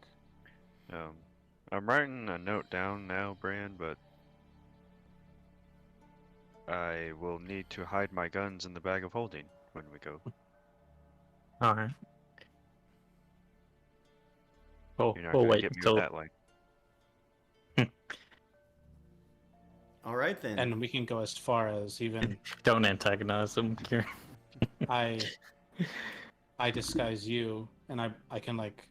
I'm writing a note down now, Bran, but I will need to hide my guns in the bag of holding when we go. Alright. We'll You're not gonna wait get me until... with that, like. All right, then. And we can go as far as even Don't antagonize him, Kieran. I disguise you, and I can like,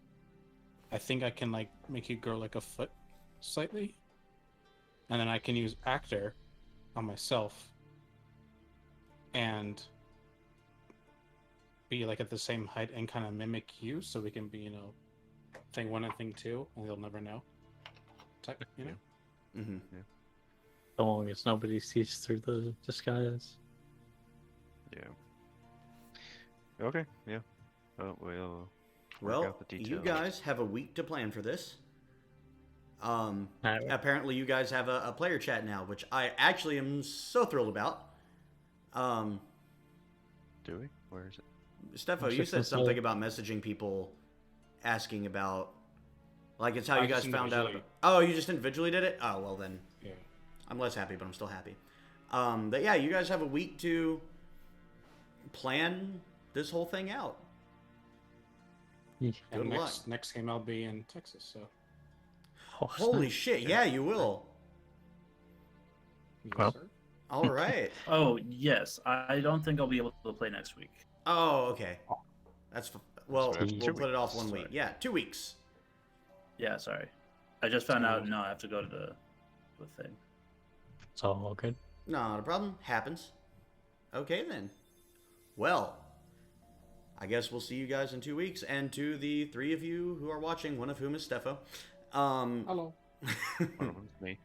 I think I can like make you grow like a foot slightly, and then I can use actor on myself and be like at the same height and kind of mimic you, so we can be, you know, thing one and thing two, and they'll never know. Type, you know. Mm-hmm. So long as nobody sees through the disguise. Yeah. Okay. Yeah. We'll work Well, out the you details. guys have a week to plan for this. Alright. Apparently you guys have a player chat now, which I actually am so thrilled about. Do we? Where is it? Stefo, What's you it said gonna something say? about messaging people, asking about, like, it's how I you guys just found out. individually- Oh, you just individually did it? Oh, well then, Yeah. I'm less happy, but I'm still happy. But yeah, you guys have a week to plan this whole thing out. And Good luck. next game I'll be in Texas, so. Oh, Holy snap. shit! Yeah, you will. Yes, Well. sir. All right. Oh yes, I don't think I'll be able to play next week. Oh, okay. Well, So we have we'll 2 put it off weeks. 1 week. Yeah, 2 weeks. Yeah, sorry. I just found out. No, I have to go to the thing. It's all good. Not a problem. Happens. Okay, then. Well, I guess we'll see you guys in 2 weeks. And to the 3 of you who are watching, one of whom is Stefo. Hello. One of them's me.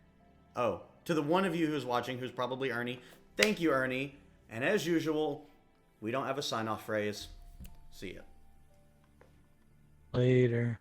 Oh, to the one of you who's watching, who's probably Ernie. Thank you, Ernie. And as usual, we don't have a sign-off phrase. See ya. Later.